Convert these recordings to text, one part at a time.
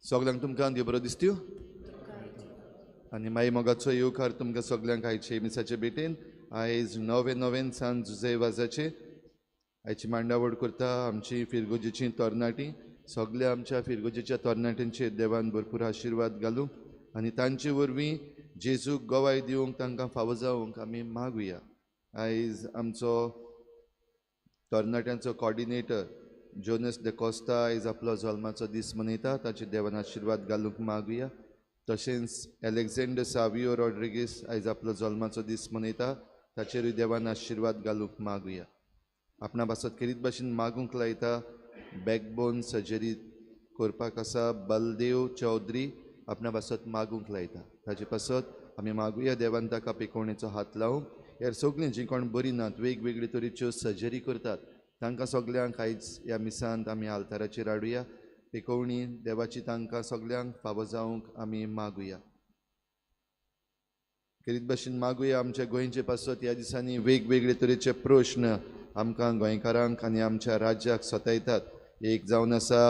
सगळ्यांक तुमकां देव बरो दिसत्यो आनी मागीर मोगाचो येवकार तुमकां सगळ्यांक आयचे मिसाचे भेटेन आयज नवें सांज जुजे वाजाचे आयची मांडावळ करता आमची फिरगोजेची तरणाटी सगळ्या आमच्या फिरगोजेच्या तरणाट्यांचेर देवान भरपूर आशिर्वाद घालूं आनी तांचे वरवीं जेजूक गोवाय दिवंक तांकां फावो जावंक आमी मागुया. आयज आमचो तरणाट्यांचो कॉर्डिनेटर जोनस de कोस्ता आयज आपलो जल्माचो दीस मनयता. ताचे देवान आशिर्वाद घालूंक मागुया. तशेंच एलेक्झांडर सावियो रॉड्रिगीस आयज आपलो जल्माचो दीस मनयता. ताचेरूय देवान आशिर्वाद घालूंक मागुया. आपणा पासत खेरीत भाशेन मागूंक लायता बॅकबोन सर्जरी करपाक आसा बलदेव चौधरी आपणा पासत मागूंक लायता. ताचे पासत आमी मागुया देवान ताका पिकोवणेचो हात लावंक. ह्या सगळीं जीं कोण बरीं नात वेगवेगळे तरेच्यो सर्जरी करतात तांकां सगळ्यांक आयज ह्या मिसांत आमी आल्ताराचेर हाडुया. पिकोवणी देवाची तांकां सगळ्यांक फावो जावंक आमी मागुया. खेरीत भाशेन मागुया आमच्या गोंयचे पासत ह्या दिसांनी वेगवेगळे तरेचे प्रश्न आमकां गोंयकारांक आनी आमच्या राज्याक सतायतात. एक जावन आसा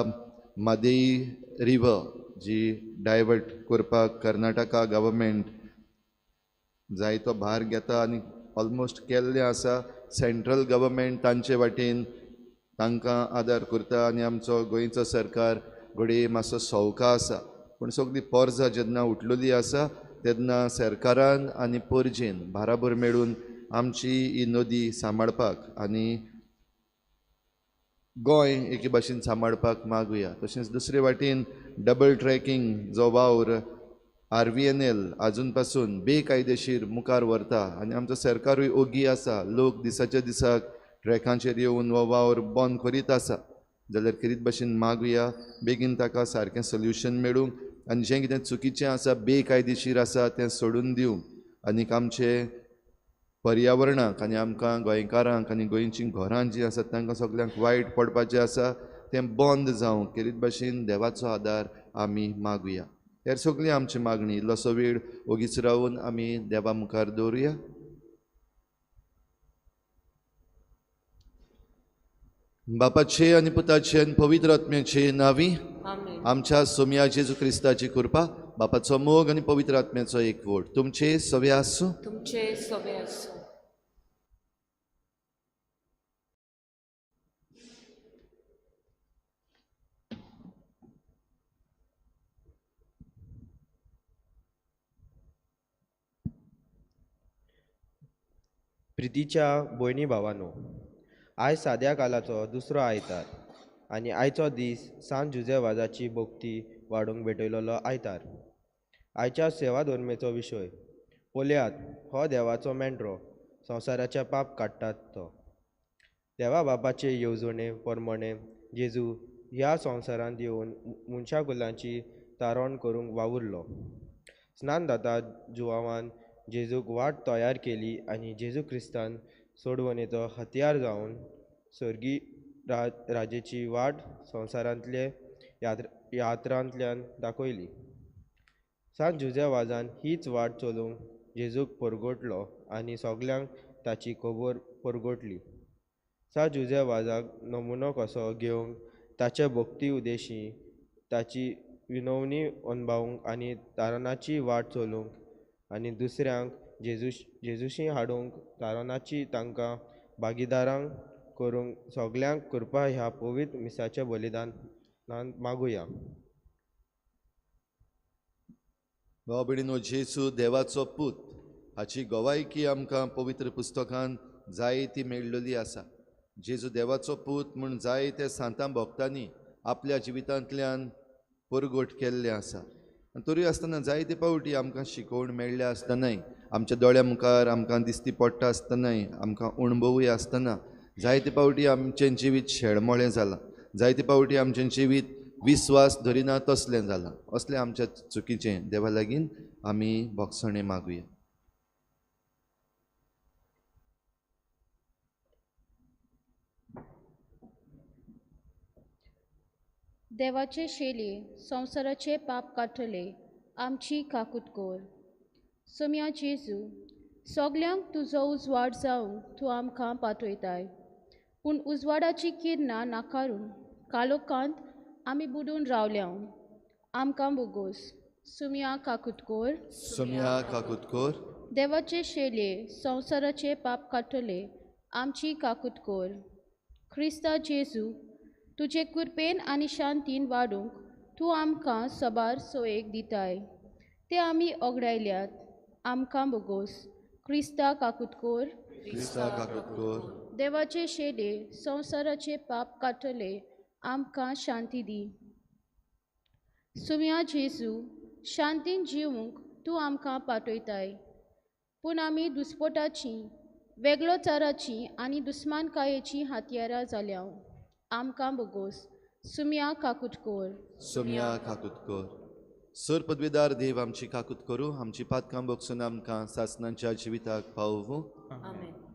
मादेई रिवर जी डायवर्ट करपाक कर्नाटका गव्हर्मेंट जायतो भार घेता आनी ऑलमोस्ट केल्लें आसा. सेंट्रल गव्हर्मेंट तांचे वाटेन तांकां आदार करता आनी आमचो गोंयचो सरकार घडये मातसो सवका आसा. पूण सगळीं पोरजां जेन्ना उठलेलीं आसा तेन्ना सरकारान आनी परजेन भाराभर मेळून आमची ही नदी सांबाळपाक आनी गोंय एके भाशेन सांबाळपाक मागुया. तशेंच दुसरे वाटेन डबल ट्रॅकिंग जो वावर RVNL आजून पासून बेकायदेशीर मुखार व्हरता आनी आमचो सरकारूय ओगी आसा. लोक दिसाच्या दिसाक ट्रॅकांचेर येवन हो वावर बंद करीत आसा. जाल्यार खेरीत भाशेन मागुया बेगीन ताका सारकें सोल्युशन मेळूंक आनी जें कितें चुकीचें आसा बेकायदेशीर आसा तें सोडून दिवंक आनीक आमचे पर्यावरणाक आनी आमकां गोंयकारांक आनी गोंयचीं घरां जीं आसात तांकां सगळ्यांक वायट पडपाचें आसा तें बंद जावंक खेरीत भाशेन देवाचो आदार आमी मागुया. हेर सगळी आमची मागणी इल्लोसो वेळ ओगीच रावन आमी देवा मुखार दवरुया. बापाचे आनी पुताचे आनी पवित्र आत्म्याचे नांवी आमच्या सोम्या जेजू क्रिस्ताची कृपा बापाचो मोग आनी पवित्र आत्म्याचो एकवट तुमचे सवे आसूं. तुमचे सवे आसूं. प्रितीच्या भयणी भावांनो, आयज साद्या कालाचो दुसरो आयतार आनी आयचो दीस सांत जुजे वाजाची भोक्ती वाडूंक भेटयलोलो आयतार. आयच्या सेवा धर्मेचो विशय पळयात. हो देवाचो मेंढरो संवसाराच्या पाप काडटात तो. देवा बापाचे येवजणे प्रमाणे जेजू ह्या संवसारांत येवन मनशाकुलांची तारण करूंक वावुरलो. स्नान जाता जुवावान जेजूक वाट तयार केली आनी जेजू क्रिस्तान सोडवणेचो हत्यार जावन सर्गी राजेची वाट संवसारांतले यात्रांतल्यान दाखयली. सांत जुजे वाजान हीच वाट चलूंक जेजूक परगटलो आनी सगळ्यांक ताची खबर परगटली. सांत जुजे वाजाक नमुनो कसो घेवंक ताचे भक्ती उद्देशी ताची विनवणी अणभवूंक आनी तारणाची वाट चलूंक आनी दुसऱ्यांक जेजूशी हाडूंक तारणाची तांकां भागीदारांक करूंक सगळ्यांक कृपा ह्या पवित्र मिसाच्या बलिदानांत मागुया. भाव भयणीनो, जेजू देवाचो पूत हाची गोवायकी आमकां पवित्र पुस्तकांत जायती मेळिल्ली आसा. जेजू देवाचो पूत म्हूण जायते सांतां भक्तांनी आपल्या जिवितांतल्यान परगट केल्लें आसा. तरी आसतना जायते फावटी आमकां शिकोवण मेळ्ळ्या आसतनाय आमच्या दोळ्या मुखार आमकां दिश्टी पडटा आसतनाय आमकां अणभवूय आसतना जायते फावटी आमचें जिवीत शेळमोळें जालां. जायते फावटी आमचें जिवीत विस्वास धरिना तसलें जालां. असलें आमच्या चुकीचें देवा लागीं आमी भोगसणें मागुया. देवाचे शेले संवसाराचे पाप काडटले आमची काकूट कोर. सोम्या जेजू, सगल्यांक तुजो उजवाड जावंक तूं आमकां पातयताय. पूण उजवाडाची किरणां नाकारून कालोखांत आमी बुडून रावल्या. आमकां बोगोस सुम्या काकुतकोर सोम्या काकुतकोर देवाचे शेले संवसाराचे पाप काडटले आमची काकुतकोर क्रिस्ता जेजू तुजे कृपेन आनी शांतीन वाडूंक तूं आमकां सबार सोयेक दिताय ते आमी ओगडायल्यात आमकां बोगोस क्रिस्ता काकुतकोर क्रिस्ता काकुतकोर देवाचे शेले संवसाराचे पाप काडटले आमकां शांती दी सुम्या जेजू शांतीन जिवंक तूं आमकां पाठयताय पूण आमी दुस्पोटाची वेगळोचाराची आनी दुस्मानकायेची हातयारां जाल्या आमकां बोगोस सुम्या काकुतकोर सोम्या काकुतकोर सर पदवीदार देव आमची काकूत करू आमची पातकां बोगसून आमकां सासणांच्या जिविताक पावूं Amen.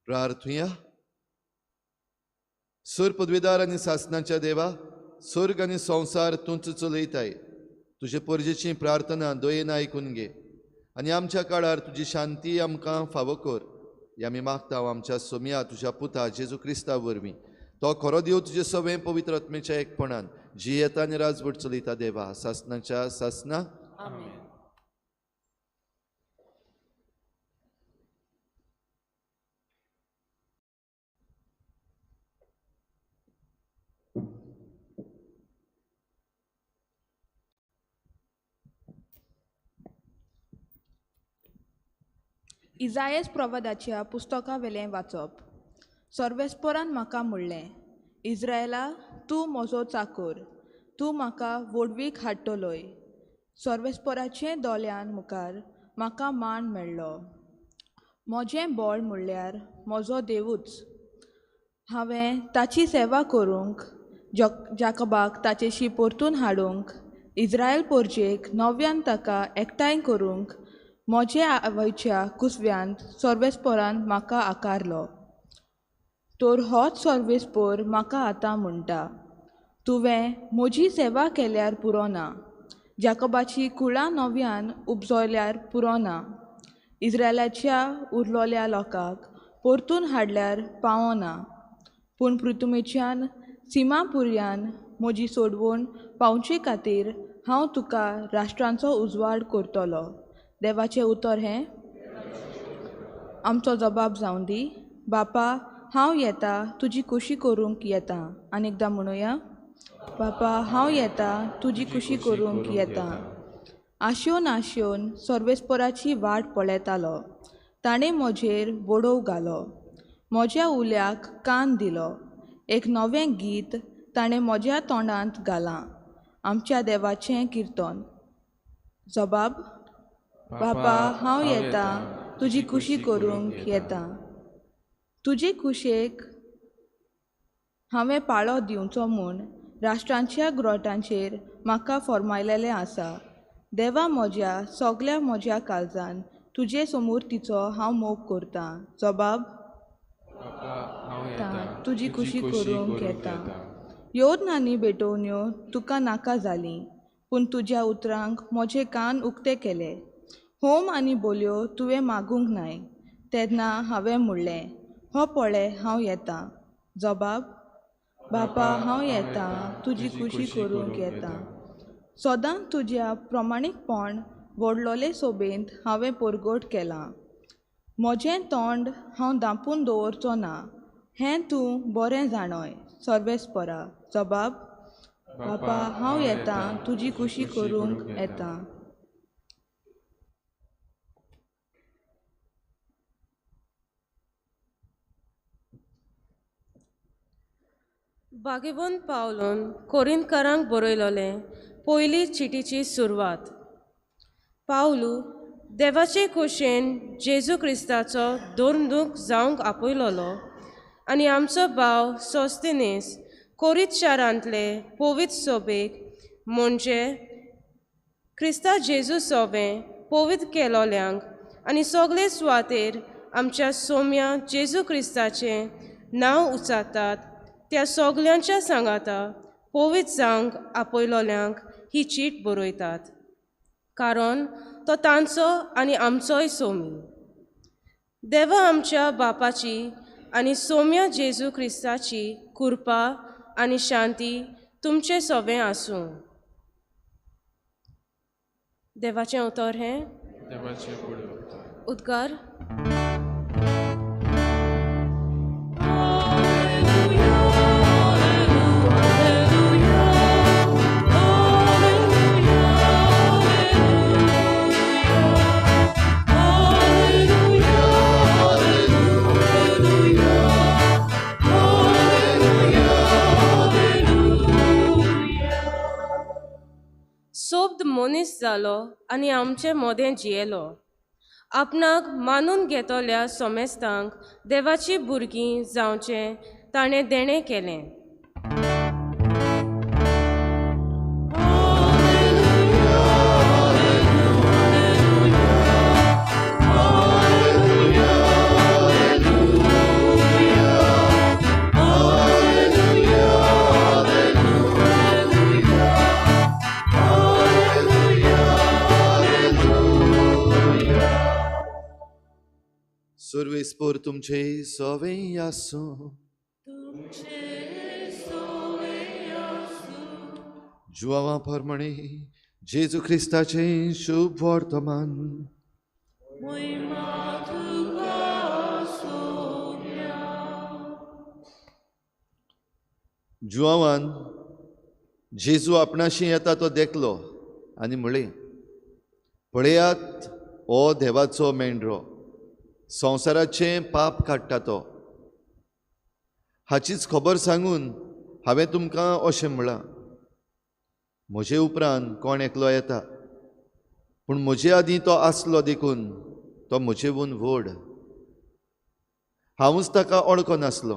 प्रार्थुया सर पदवीदार आनी सासणाच्या देवा स्वर्ग आनी संवसार तूंच चलयताय तुजे परजेची प्रार्थना दयेन आयकून घे आनी आमच्या काळार तुजी शांती आमकां फावो कर हे आमी मागता हांव आमच्या सोम्या तुज्या पुता जेजू क्रिस्ता वरवीं तो खरो देव तुजे सवें पवित्र आत्मेच्या एकपणान जी येता आनी राजवट चलयता देवा सासणाच्या सासना Amen. इजायस प्रवादाच्या पुस्तका वेलें वाचप सर्वेस्परान म्हाका म्हणलें इज्रायला तूं म्हजो चाकर तूं म्हाका वडवीक हाडटलोय सर्वेस्पराचें दोळ्यान मुखार म्हाका मान मेळ्ळो म्हजें बळ म्हणल्यार म्हजो देवूच हांवें ताची सेवा करूंक जाकोबाक ताचेशी परतून हाडूंक इज्रायल पोरजेक नव्यान ताका एकठांय करूंक म्हजे आवयच्या कुसव्यांत सर्वेस्परान म्हाका आकारलो तर होच सर्वेस्पोर म्हाका आतां म्हणटा तुवें म्हजी सेवा केल्यार पुरो ना जाकोबाची कुळां नव्यान उपजोयल्यार पुरो ना. इस्रायलाच्या उरलोल्या लोकांक परतून हाडल्यार पावो ना. पूण पृथ्वीच्यान सिमापुर्यान म्हजी सोडवण पावचे खातीर हांव तुका राष्ट्रांचो उजवाड करतलो. देवाचें उतर हें. आमचो जबाब जावन दी. बापा, हांव येता तुजी खुशी करूंक येता. आनी एकदां म्हणुया. बापा, हांव येता तुजी खुशी करूंक येता. आशेवन आशेवन सर्वेस्पराची वाट पळयतालो. ताणें म्हजेर बडोव घालो. म्हज्या उल्याक कान दिलो. एक नवें गीत ताणें म्हज्या तोंडांत घालां. आमच्या देवाचें किर्तन. जबाब. बापा, हांव येता तुजी खुशी करूंक येता. तुजे खुशेक हांवें पाळो दिवचो म्हूण राष्ट्रांच्या ग्रोटांचेर म्हाका फर्मायलेलें आसा. देवा, म्हज्या काळजान तुजे समोर तिचो हांव मोग करतां. जबाब. तुजी खुशी करूंक येता. योद आनी बेटोवण्यो तुका नाका जालीं, पूण तुज्या उतरांक म्हजे कान उक्ते केले. होम आनी बोलयो तुवें मागूंक नाय. तेन्ना हांवें म्हणलें, हो पळय हांव येता. जबाब. बापा, हांव येता तुजी खुशी करूंक येता. सदांच तुज्या प्रमाणीकपण व्हडलोले सोबेंत हांवें परगट केलां. म्हजें तोंड हांव धांपून दवरचो ना हें तूं बरें जाणय. सर्वेस्परा. जबाब. बापा, हांव येता तुजी खुशी करूंक येता. बागेबंद पावलोन कोरिंतकारांक बरयलोलें पयली चिटीची सुरवात. पावलू देवाचे कुशेन जेजू क्रिस्ताचो दोरदूख जावंक आपयलोलो आनी आमचो भाव सोस्तेनेस कोरींत शारांतले पवित्र सोबेक म्हणजे क्रिस्ता जेजू सोबें पवित्र केलोल्यांक आनी सगळे सुवातेर आमच्या सोम्या जेजू क्रिस्ताचें नांव उचारतात त्या सगल्यांच्या सांगाता पवित्र जावंक आपयलोल्यांक ही चीट बरयतात. कारण तो तांचो आनी आमचोय सोमी. देवा आमच्या बापाची आनी सोम्या जेजू क्रिस्ताची कृपा आनी शांती तुमचें सोबें आसूं. देवाचें उतर हें. उद्गार. सोबद मनीस जालो आनी आमचे मोदें जियेलो. आपणाक मानून घेतोल्या सोमेस्तांक देवाची भुरगीं जावचें ताणें देणें केलें. सर्वेस्पर तुमचे सोवें आसूं. जुवां प्रमाणे जेजू क्रिस्ताचें शुभ वर्तमान. जुवान जेजू आपणाशी येता तो देखलो आनी म्हळें, पळयात हो देवाचो मेंढरो, संवसाराचें पाप काडटा तो. हाचीच खबर सांगून हांवें तुमकां अशें म्हळां, म्हजे उपरांत कोण एकलो येता, पूण म्हजे आदीं तो आसलो देखून तो म्हजेवून व्हड. हांवूच ताका वळखो नासलो,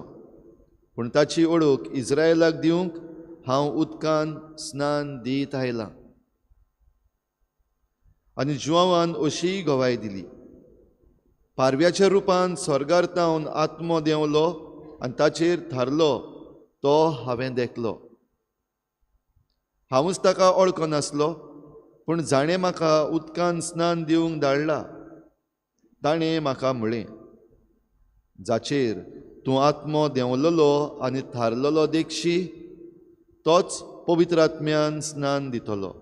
पूण ताची ओळख इस्रायलाक दिवंक हांव उदकान स्नान दीत आयलां. आनी जुवान अशी गवाय दिली, पारव्याच्या रुपान स्वर्गांतावन आत्मो देंवलो आनी ताचेर थारलो तो हांवें देखलो. हांवूच ताका वळखो नासलो, पूण जाणें म्हाका उदकान स्नान दिवंक धाडला ताणें म्हाका म्हळें, जाचेर तूं आत्मो देंवलोलो आनी थारलोलो देखशी तोच पवित्र आत्म्यान स्नान दितलो.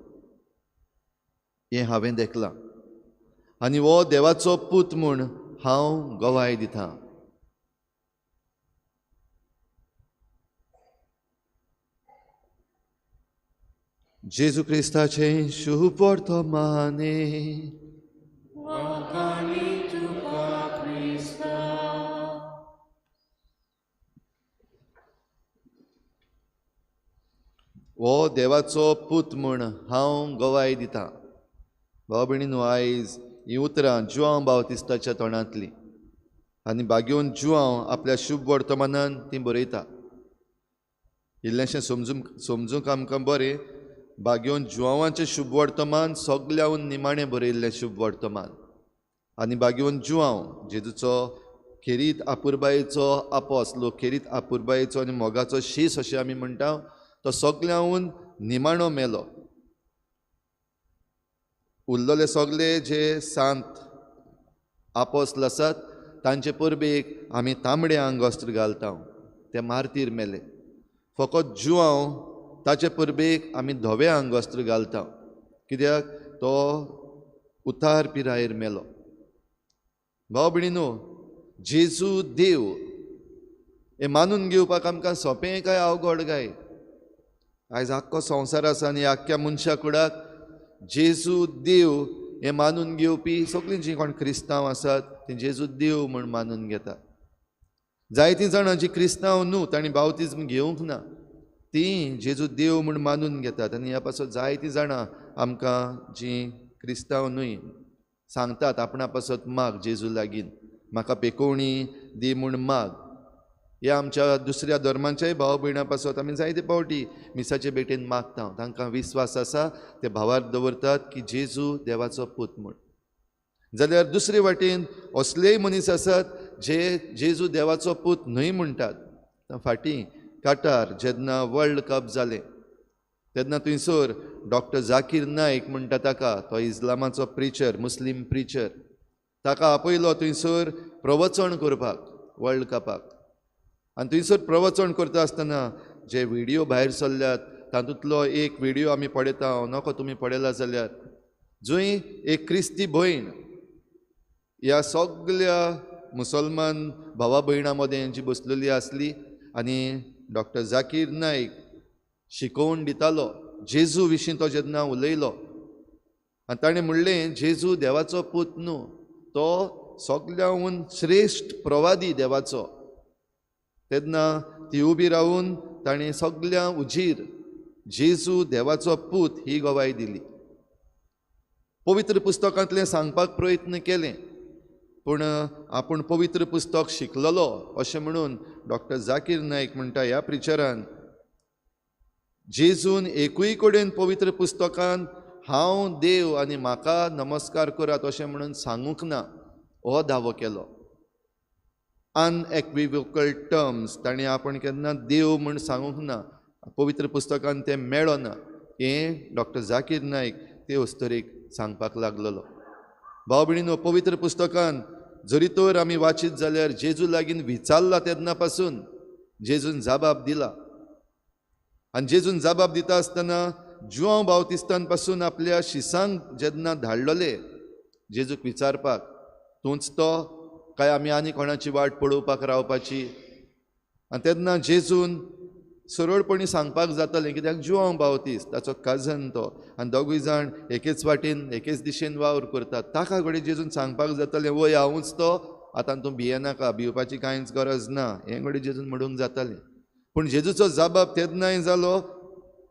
हें हांवें देखलां आनी हो देवाचो पूत म्हूण हांव गवाय दितां. जेजू क्रिस्ताचें शुभ वर्तमाने. हो देवाचो पूत म्हूण हांव गवाय दितां. भाव भयणीनो, आयज हीं उतरां जुआंव बावतिस्ताच्या तोंडांतलीं आनी बागेवन जुआंव आपल्या शुभ वर्तमानान तीं बरयता. इल्लेंशें समजूंक आमकां बरें, बागेवन जुआंवाचें शुभ वर्तमान सगळ्याहून निमाणें बरयल्लें शुभ वर्तमान. आनी बागेवन जुआंव जेजूचो खेरीत आपुरबायेचो आपोस्तलो, खेरीत आपुरबायेचो आनी मोगाचो शीस अशें आमी म्हणटा, तो सगळ्याहून निमाणो मेलो. उरलेले सगळे जे सांत आपोस्तल आसात तांचे परबेक आमी तांबडे आंगवस्त्र घालता, ते मार्तीर मेले. फकत जुआंव ताचे परबेक आमी धवे आंगवस्त्र घालता, कित्याक तो उतार पिरायेर मेलो. भाव भयणीनो, जेजू देव हें मानून घेवपाक आमकां सोंपें काय अवघड काय? आयज आख्खो संवसार आसा आनी आख्ख्या मनशा कुडाक जेजू देव हें मानून घेवपी सगळीं जीं कोण क्रिस्तांव आसात तीं जेजू देव म्हूण मानून घेतात. जायतीं जाणां जीं क्रिस्तांव न्हू, तांणी बावतिजम घेवंक ना, तीं जेजू देव म्हूण मानून घेतात. आनी ह्या पासत जायतीं जाणां आमकां जीं क्रिस्तांव न्हूय सांगतात आपणा पासत माग जेजू लागीं, म्हाका पेकोवणी दी म्हूण माग. ह्या आमच्या दुसऱ्या धर्मांच्याय भाव भयणां पासत आमी जायते पावटी मिसाचे भेटेन मागता. तांकां विस्वास आसा, ते भावार दवरतात की जेजू देवाचो पूत म्हूण. जाल्यार दुसरे वाटेन असलेय मनीस आसात जे जेजू देवाचो पूत न्हय म्हणटात. फाटीं काटार जेन्ना वर्ल्ड कप जालें तेन्ना थंयसर डॉक्टर जाकीर नायक म्हणटा ताका, तो इस्लामाचो प्रिचर, मुस्लीम प्रिचर, ताका आपयलो थंयसर प्रवचन करपाक वर्ल्ड कपाक. आनी थंयसर प्रवचन करता आसतना जे व्हिडियो भायर सरल्यात तातूंतलो एक व्हिडियो आमी पळयता, नको तुमी पळयला जाल्यार, जंय एक क्रिस्ती भयण ह्या सगळ्या मुसलमान भावा भयणां मदें जी बसलेली आसली आनी डॉक्टर जाकीर नायक शिकोवन दितालो जेजू विशीं. तो जेन्ना उलयलो आनी ताणें म्हणलें जेजू देवाचो पूत न्हू, तो सगळ्याहून श्रेश्ठ प्रवादी देवाचो. तेन्ना ती उबी रावून ताणें सगळ्यां उजीर जेजू देवाचो पूत ही गवाय दिली. पवित्र पुस्तकांतलें सांगपाक प्रयत्न केलें, पूण आपूण पवित्र पुस्तक शिकलेलो अशें म्हणून डॉक्टर जाकीर नायक म्हणटा ह्या प्रिचरान, जेजून एकूय कडेन पवित्र पुस्तकांत हांव देव आनी म्हाका नमस्कार करात अशें म्हणून सांगूंक ना हो दावो केलो. अनएक्विवोकल टर्म्स ताणें आपण केन्ना देव म्हूण सांगूंक ना, पवित्र पुस्तकांत तें मेळ्ळो ना. हें डॉक्टर जाकीर नायक ते वस्तरेक सांगपाक लागलेलो. भाव भयणीनो, पवित्र पुस्तकांत जरी तर आमी वाचीत जाल्यार जेजू लागीं विचारला तेन्ना पासून जेजून जाबाब दिला. आनी जेजून जाबाब दिता आसतना जुआंव बावतिस्तान पासून आपल्या शिसांक जेन्ना धाडलेले जेजूक विचारपाक, तूंच तो काय आमी आनी कोणाची वाट पळोवपाक रावपाची. आनी तेन्ना जेजून सरळपणी सांगपाक जातालें, कित्याक जुआंव बावतिस्त ताचो काजन तो, आनी दोगूय जाण एकेच वाटेन एकेच दिशेन वावर करतात. ताका घडये जेजून सांगपाक जातालें, वय हांवूच तो, आतां तूं भियेनाका, भिवपाची कांयच गरज ना, हें घडये जेजून म्हणूंक जातालें. पूण जेजूचो जाबाब तेन्नाय जालो,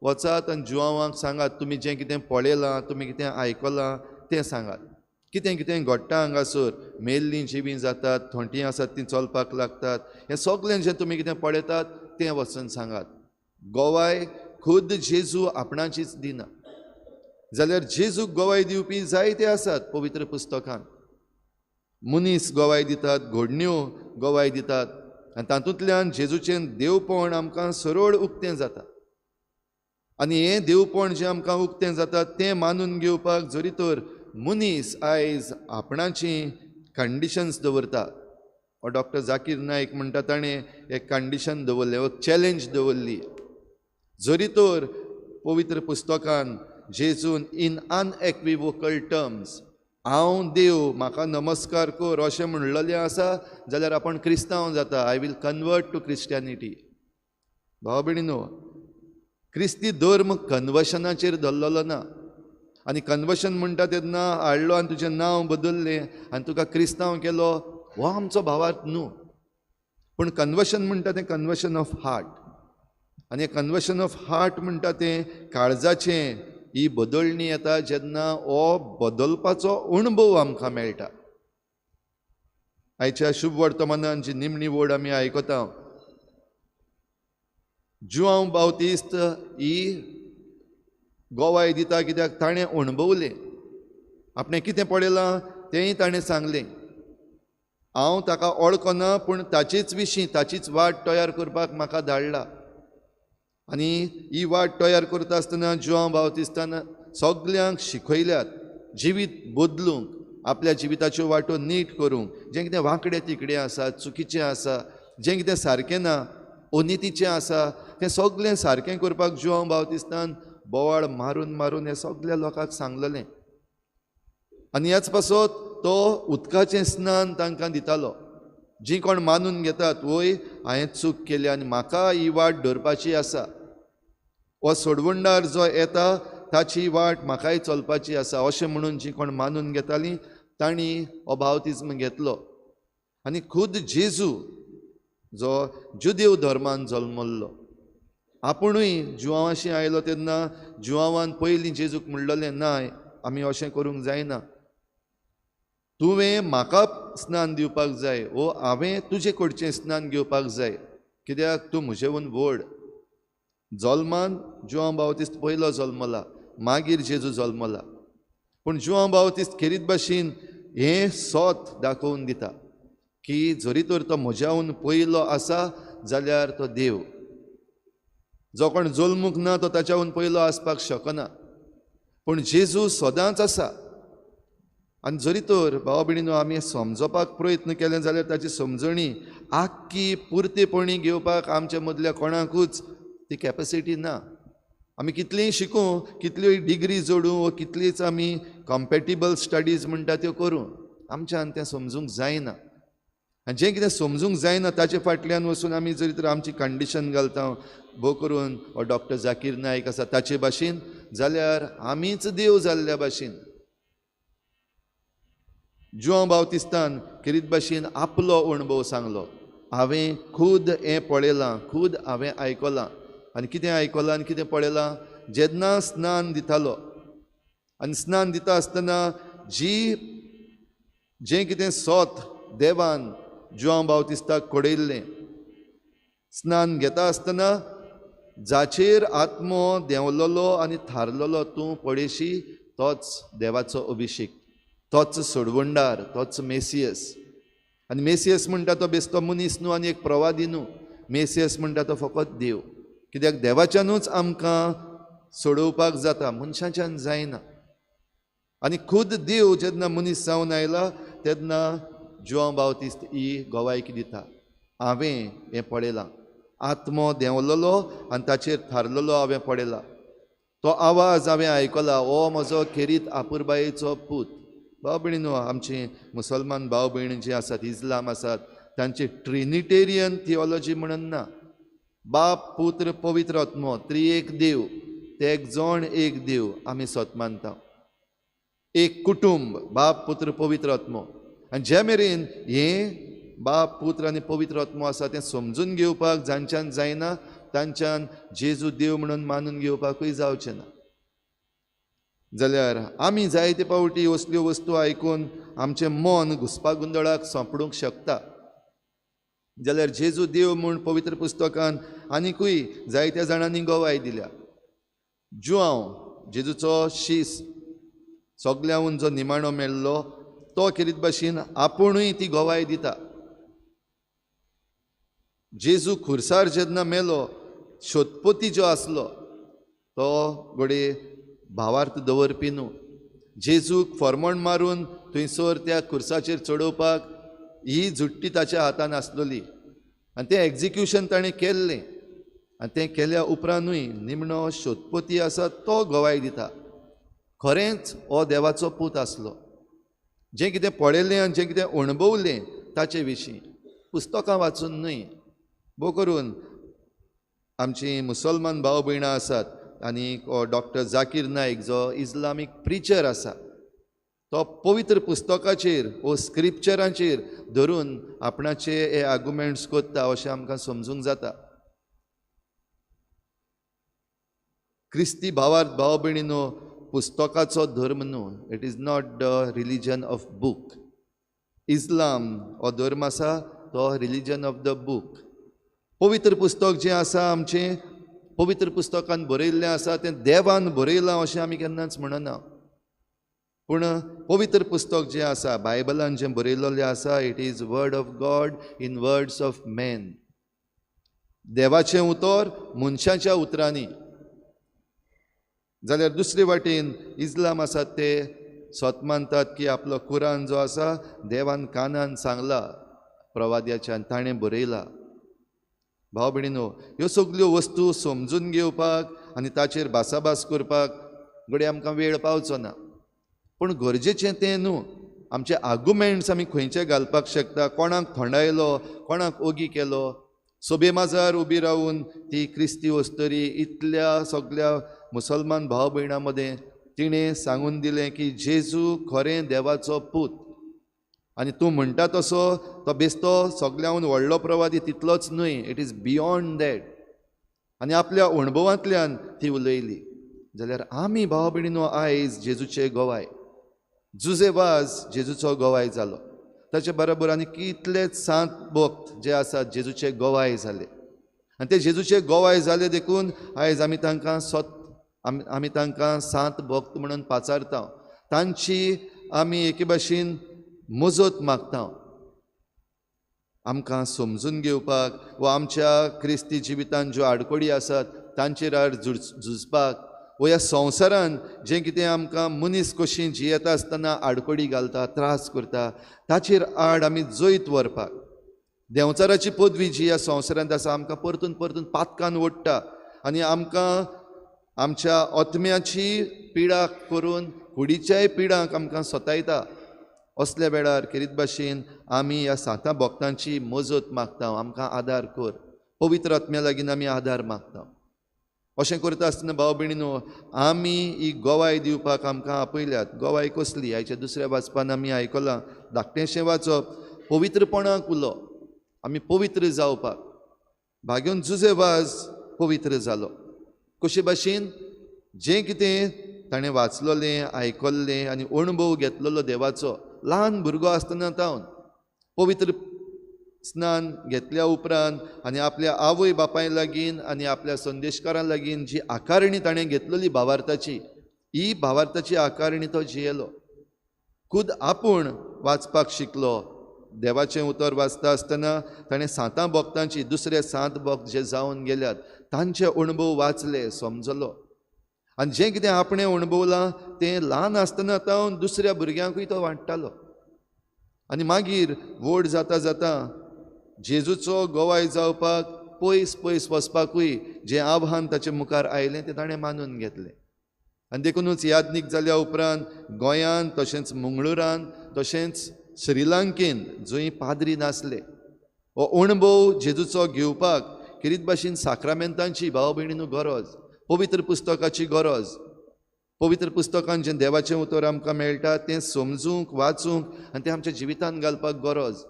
वचात आनी जुआंवांक सांगात, तुमी जें कितें पळयलां, तुमी कितें आयकलां तें सांगात. कितें कितें घडटा हांगासर, मेल्लीं जिवीं जातात, थोंटीं आसात तीं चलपाक लागतात, हें सगळें जें तुमी कितें पळयतात तें वचून सांगात. गोवाय खुद जेजू आपणाचीच दिना, जाल्यार जेजूक गोवाय दिवपी जायते आसात पवित्र पुस्तकांत. मनीस गोवाय दितात, घडण्यो गोवाय दितात, आनी तातूंतल्यान जेजूचें देवपण आमकां सरळ उक्तें जाता. आनी हें देवपण जें आमकां उक्तें जाता तें मानून घेवपाक जरी तर मनीस आयज आपणाची कंडिशन्स दवरता. डॉक्टर जाकीर नायक म्हणटा ताणें एक कंडिशन दवरलें, एक चॅलेंज दवरली. जरी तर पवित्र पुस्तकान जेजून इन अनएक्विवोकल टर्म्स हांव देव म्हाका नमस्कार कर अशें म्हणलेलें आसा जाल्यार आपण क्रिस्तांव जाता. I will convert to Christianity. भाव भयणीनो, क्रिस्ती धर्म कन्वर्शनाचेर धरलेलो ना. आनी कन्वर्शन म्हणटा तेन्ना हाडलो आनी तुजें नांव बदललें आनी तुका क्रिस्तांव केलो हो आमचो भावार्थ न्हू. पूण कन्वर्शन म्हणटा तें कन्वर्शन ऑफ हार्ट. आनी हें कन्वर्शन ऑफ हार्ट म्हणटा तें काळजाचें. ही बदलणी येता जेन्ना हो बदलपाचो अणभव आमकां मेळटा. आयच्या शुभ वर्तमानान जी निमणी वोड आमी आयकता, जुआंव बावतिस्त ही गोवाय दिता कित्याक ताणें अणभवलें. आपणें कितें पळयलां तेंय ताणें सांगलें. हांव ताका वळखना पूण ताचेच विशीं ताचीच वाट तयार करपाक म्हाका धाडला. आनी ही वाट तयार करता आसतना जुआंव बावतिस्तान सगल्यांक शिकयल्यात जिवीत बदलूंक, आपल्या जिविताच्यो वाटो नीट करूंक. जें कितें वांकडें तिकडें आसा, चुकीचें आसा, जें कितें सारकें ना, अनितीचें आसा, तें सगळें सारकें करपाक जुआंव बावतिस्तान बोवाळ मारून मारून हें सगळ्या लोकांक सांगलेलें. आनी ह्याच पासत तो उदकाचें स्नान तांकां दितालो. जीं कोण मानून घेतात वय हांवें चूक केली आनी म्हाका ही वाट धरपाची आसा, हो सोडवंडार जो येता ताची वाट म्हाकाय चलपाची आसा अशें म्हणून जीं कोण मानून घेतालीं तांणी हो बावतिस्म घेतलो. आनी खुद जेजू जो जुदेव धर्मान जल्मल्लो, आपुणूय जुआंवाशी आयलो तेन्ना जुआंवान पयलीं जेजूक म्हणलेलें नाय आमी अशें करूंक जायना. तुवें म्हाका स्नान दिवपाक जाय वो हांवें तुजे कडचें स्नान घेवपाक जाय कित्याक तूं म्हजेवन व्हड. जल्मान जुआंव बावतिस्त पयलो जल्मला, मागीर जेजू जल्मला. पूण जुआंव बावतिस्त खेरीत भाशेन हें सोत दाखोवन दिता की जरी तर तो म्हज्याहून पयलो आसा जाल्यार तो देव. जो कोण जल्मूक ना तो ताच्याहून पयलो आसपाक शकना. पूण जेजू सदांच आसा. आनी जरी तर भाव भयणीनो आमी समजोवपाक प्रयत्न केले जाल्यार ताची समजणी आख्खी पुर्तेपणी घेवपाक आमच्या मदल्या कोणाकूच ती कॅपेसिटी ना. आमी कितलींय शिकूं, कितल्योय डिग्री जोडूं वा कितलीच आमी कॉम्पॅटिबल स्टडीज म्हणटा त्यो करूं, आमच्यान तें समजूंक जायना. आनी जें कितें समजूंक जायना ताचे फाटल्यान वचून आमी जरी तर आमची कंडिशन घालता, भोव करून हो डॉक्टर जाकीर नायक आसा ताचे भाशेन, जाल्यार आमीच देव जाल्ल्या भाशेन. जुआंव बावतिस्तान खेरीत भाशेन आपलो अणभव सांगलो. हांवें खूद हें पळयलां, खूद हांवें आयकलां. आनी कितें आयकलां आनी कितें पळयलां, जेन्ना स्नान दितालो आनी स्नान दिता आसतना जें कितें सोत देवान जुआंव बावतिस्ताक कोडयल्लें, स्नान घेता आसतना जाचेर आत्मो देंवलोलो आनी थारलोलो तूं पळयशी तोच देवाचो अभिशेक, तोच सोडवंडार, तोच मेसियस. आनी मेसियस म्हणटा तो बेश्टो मनीस न्हू आनी एक प्रवादी न्हू. मेसियस म्हणटा तो फकत देव. कित्याक देवाच्यानूच आमकां सोडोवपाक जाता, मनशाच्यान जायना. आनी खुद देव जेन्ना मनीस जावन आयला तेन्ना जुआंव बावतिस्त ही गोवायकी दिता. हांवें हें पळयलां, आत्मो देंवलोलो आनी ताचेर थारलेलो हांवें पळयला. तो आवाज हांवें आयकला, हो म्हजो खेरीत आपुरबायेचो पूत. भाव भयणीनो, आमची मुसलमान भाव भयणी जी आसात, इस्लाम आसात, तांची ट्रिनिटेरियन थियोलॉजी म्हणून ना. बाप, पुत्र, पवित्र आत्मो, त्रिएक देव, ते एक जण एक देव आमी सत मानता. एक कुटुंब, बाप, पुत्र, पवित्र आत्मो. आनी जे मेरेन हें बाप, पुत्र आनी पवित्र आत्मो आसा तें समजून घेवपाक जांच्यान जायना तांच्यान जेजू देव म्हणून मानून घेवपाकूय जावचें ना. जाल्यार आमी जायते पावटी असल्यो वस्तू आयकून आमचें मन घुसपागोंदळाक सोंपडूंक शकता. जाल्यार जेजू देव म्हूण पवित्र पुस्तकान आनिकूय जायत्या जाणांनी गोवाय दिल्या. जुआंव जेजूचो शीस सगळ्यांहून जो निमाणो मेळ्ळो तो खेरीत भाशेन आपुणूय ती गोवाय दिता. जेजू खुर्सार जेन्ना मेलो, सोदपती जो आसलो तो घोडे भावार्थ दवरपी न्हू. जेजूक फॉर्मण मारून थंयसर त्या खुर्साचेर चडोवपाक ही जुट्टी ताच्या हातान आसलेली आनी तें एग्जिक्युशन ताणें केल्लें. आनी तें केल्या उपरांतूय निमणो शोधपोती आसा तो गवाय दिता खरेंच हो देवाचो पूत आसलो. जें कितें पळयलें आनी जें कितें अणभवलें ताचे विशीं पुस्तकां वाचून न्हय. भोव करून आमची मुसलमान भाव भयणां आसात आनी डॉक्टर जाकीर नायक जो इस्लामीक प्रिचर आसा तो पवित्र पुस्तकाचेर वो स्क्रिप्चरांचेर धरून आपणाचे हे आर्ग्युमेंट्स कोत्ता अशें आमकां समजूंक जाता. क्रिस्ती भावार्थ भाव भयणीनो, पुस्तकाचो धर्म न्हू. It is not the religion of book. Islam हो धर्म आसा तो रिलीजन ऑफ द बूक. पवित्र पुस्तक जें आसा आमचें पवित्र पुस्तकान बरयल्लें आसा तें देवान बरयलां अशें आमी केन्नाच म्हणना. पूण पवित्र पुस्तक जें आसा बायबलान जें बरयल्लें आसा it is word of God in words of man. देवाचें उतर मनशाच्या उतरांनी. जाल्यार दुसरे वाटेन इस्लाम आसात ते स्वत मानतात की आपलो कुरान जो आसा देवान कानान सांगला प्रवाद्याच्यान ताणें बरयला. भाव भयणीनो, ह्यो सगल्यो वस्तू समजून घेवपाक आनी ताचेर भासाभास करपाक घडये आमकां वेळ पावचो ना. पूण गरजेचें तें न्हू. आमचे आर्ग्युमेंट्स आमी खंयचे घालपाक शकता. कोणाक थंडायलो, कोणाक ओगी केलो, सोबे माजार उबी रावून ती क्रिस्ती वस्तरी इतल्या सगळ्या मुसलमान भाव भयणां मदें तिणें सांगून दिलें की जेजू खरें देवाचो पूत. आनी तूं म्हणटा तसो तो बेस्तो सगळ्याहून व्हडलो प्रवादी तितलोच न्हय. It is beyond that. आनी आपल्या अणभवांतल्यान ती उलयली. जाल्यार आमी भाव भयणीनो आयज जेजूचे गोवाय. जुजेवाज जेजूचो गोवाय जालो. ताचे बरोबर आनी कितलेच सांत भक्त जे आसात जेजूचे गोवाय जाले. आनी ते जेजूचे गोवाय जाले देखून आयज आमी तांकां सांत भक्त म्हणून पाचारता. तांची आमी एके भाशेन मजत मागता. आमकां समजून घेवपाक वा आमच्या क्रिस्ती जिवितांत ज्यो आडकोडी आसात तांचेर आड झुजपाक वा ह्या संवसारान जें कितें आमकां मनीस कशीं जियेता आसतना आडकोडी घालता, त्रास करता, ताचेर आड आमी जैत व्हरपाक. देंवचाराची पदवी जी ह्या संवसारांत आसा आमकां परतून परतून पातकान ओडटा आनी आमकां आमच्या आत्म्याची पिडा करून कुडीच्याय पिडांक आमकां सतायता. असल्या वेळार खेरीत भाशेन आमी ह्या सातां भक्तांची मजत मागता. आमकां आदार कर. पवित्र आत्म्या लागीं आमी आदार मागता. अशें करता आसतना भाव भयणीनो, आमी ही गोवाय दिवपाक आमकां आपयल्यात. गोवाय कसली? हाच्या दुसऱ्या वाचपान आमी आयकलां. धाकटेंशें वाचप. पवित्रपणाक उलो. आमी पवित्र जावपाक. भाग्योन जुजेवाज पवित्र जालो. कशे भाशेन? जें कितें ताणें वाचलोलें, आयकल्लें आनी अणभव घेतलेलो देवाचो ल्हान भुरगो आसतना तावन पवित्र स्नान घेतल्या उपरांत आनी आपल्या आवय बापाय लागीं आनी आपल्या संदेशकारां लागीं जी आकारणी ताणें घेतलेली भावार्थाची, ही भावार्थाची आकारणी तो जियेलो. खुद आपूण वाचपाक शिकलो. देवाचें उतर वाचता आसतना ताणें सातां भक्तांची, दुसरे 7 भक्त जे जावन गेल्यात तांचे अणभव वाचले, समजलो. आनी जें कितें आपणें अणभवलां तें ल्हान आसतना तावन दुसऱ्या भुरग्यांकूय तो वाडटालो. आनी मागीर व्हड जाता जाता जेजूचो गोवाय जावपाक पयस पयस वचपाकूय जें आव्हान ताचे मुखार आयलें तें ताणें मानून घेतलें. आनी देखूनच यादनीक जाल्या उपरांत गोंयांत तशेंच मंगळुरांत तशेंच श्रीलंकेन जंय पाद्री नासले हो अणभव जेजूचो घेवपाक खेरीत भाशेन साक्रामेंतांची भाव भयणीनो गरज, पवित्र पुस्तकाची गरज. पवित्र पुस्तकान जें देवाचें उतर आमकां मेळटा तें समजूंक, वाचूंक आनी तें आमच्या जिवितांत घालपाक गरज.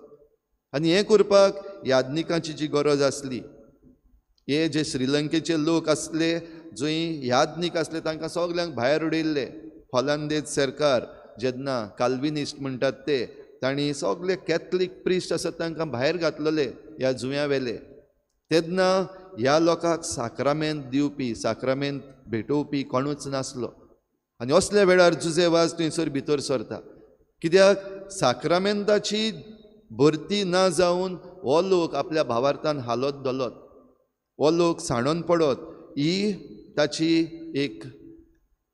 आनी हें करपाक यादनिकांची जी गरज आसली, हे जे श्रीलंकेचे लोक आसले जंय यादनीक आसले तांकां सगल्यांक भायर उडयल्ले. हॉलंदेज सरकार जेन्ना काल्विनिस्ट म्हणटात ते तांणी सगळे कॅथलीक प्रिस्ट आसात तांकां भायर घातलेले ह्या जुंव्यावेले. तेन्ना ह्या लोकांक साक्रामेंत दिवपी, साक्रामेंत भेटोवपी कोणूच नासलो. आनी असल्या वेळार जुजेवाज थंयसर भितर सरता. कित्याक साक्रामेंताची भरती ना जावन हो लोक आपल्या भावार्थान हालत दोलत, हो लोक सांडून पडत, ही ताची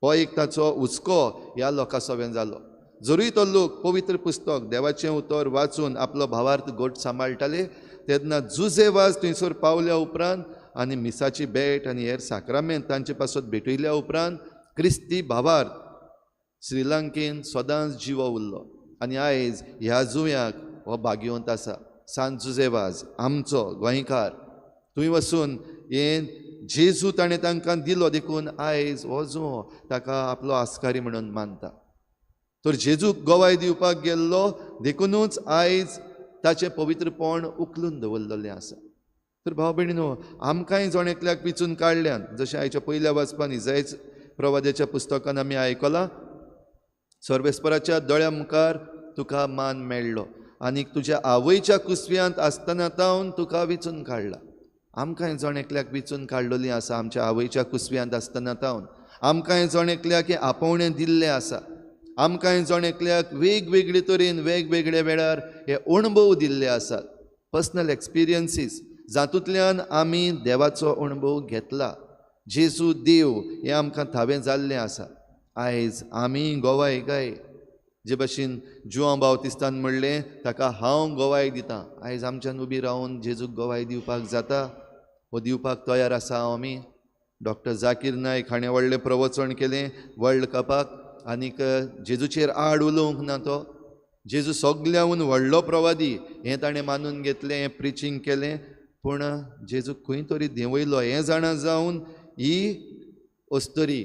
हो एक ताचो हुस्को ह्या लोकां सवें जालो. जरूय तो लोक पवित्र पुस्तक देवाचें उतर वाचून आपलो भावार्थ घोट सांबाळटाले, तेन्ना जुजेवाज थंयसर पावल्या उपरांत आनी मिसाची भेट आनी हेर साक्रामेंत तांचे पासत भेटयल्या उपरांत क्रिस्ती भावार्थ श्रीलंकेन सदांच जिवो उरलो. आनी आयज ह्या जुंव्याक हो भाग्यवंत आसा. सांत जुजेवाज आमचो गोंयकार थंय वचून हें जेजू ताणें तांकां दिलो देखून आयज हो जुंवो ताका आपलो आस्कारी म्हणून मानता. तर जेजूक गोवाय दिवपाक गेल्लो देखूनच आयज ताचें पवित्रपण उखलून दवरलेलें आसा. तर भाव भयणीनो, आमकांय जण एकल्याक वेंचून काडल्यान, जशें आयच्या पयल्या वाचपान इजायच प्रवाद्याच्या पुस्तकान आमी आयकलां, सर्वेस्पराच्या दोळ्या मुखार तुका मान मेळ्ळो आनीक तुज्या आवयच्या कुसव्यांत आसतना तावन तुका वेंचून काडला. आमकांय जण एकल्याक वेंचून काडलेलीं आसा आमच्या आवयच्या कुसव्यांत आसतना तावन. आमकांय जण एकल्याक हें आपोवणें दिल्लें आसा. आमकांय जण एकल्याक वेगवेगळे तरेन वेगवेगळ्या वेळार हे अणभव दिल्ले आसात, पर्सनल एक्सपिरियन्सीस, जातूंतल्यान आमी देवाचो अणभव घेतला. जेजू देव हें आमकां थावें जाल्लें आसा. आयज आमी गोवाय गाय, जे भाशेन जुआं बावतिस्तान म्हणलें ताका हांव गोवाय दितां. आयज आमच्यान उबी रावन जेजूक गोवाय दिवपाक जाता, हो दिवपाक तयार आसा आमी. डॉक्टर जाकीर नायक हाणें व्हडलें प्रवचन केलें वर्ल्ड कपाक, आनीक जेजूचेर आड उलोवंक ना तो. जेजू सगल्याहून व्हडलो प्रवादी हें ताणें मानून घेतलें, हें प्रिचींग केलें. पूण जेजू खंय तरी देंवयलो हें जाणा जावन ही अस्तरी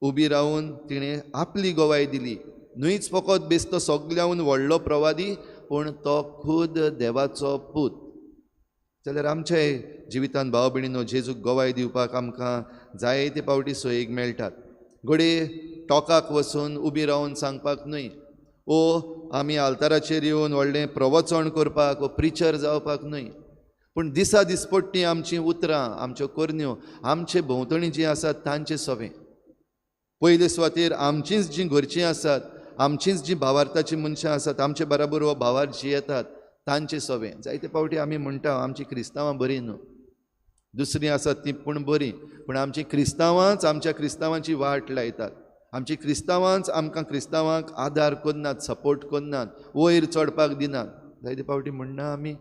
उबी रावन तिणें आपली गोवाय दिली. न्हयच फकत बेश्तो सगल्याहून व्हडलो प्रवादी, पूण तो खूद देवाचो पूत. जाल्यार आमच्याय जिवितांत भाव भयणीनो, जेजूक गोवाय दिवपाक आमकां जायते पावटी सोयेक मेळटात. घडये टॉकाक वचून उबी रावन सांगपाक न्हय, आमी आल्ताराचेर येवन व्हडलें प्रवचन करपाक, प्रिचर जावपाक न्हय, पूण दिसा दिसपट्टी आमचीं उतरां, आमच्यो करन्यो, आमचे भोंवतणी जीं आसात तांचें सवें. पयले सुवातेर आमचींच जीं घरचीं आसात, आमचींच जीं भावार्थाचीं मनशां आसात, आमचे बराबर हो भावार्थ जियेतात तांचें सवें. जायते पावटी आमी म्हणटा आमचीं क्रिस्तांवां बरीं न्हू, दुसरीं आसात तीं पूण बरीं, पूण आमचीं क्रिस्तांवांच आमच्या क्रिस्तांवांची वाट लायतात. आमची क्रिस्तांवांच आमकां क्रिस्तांवांक आदार करनात, सपोर्ट करनात, वयर चडपाक दिनात. जायते पावटी म्हणना आमी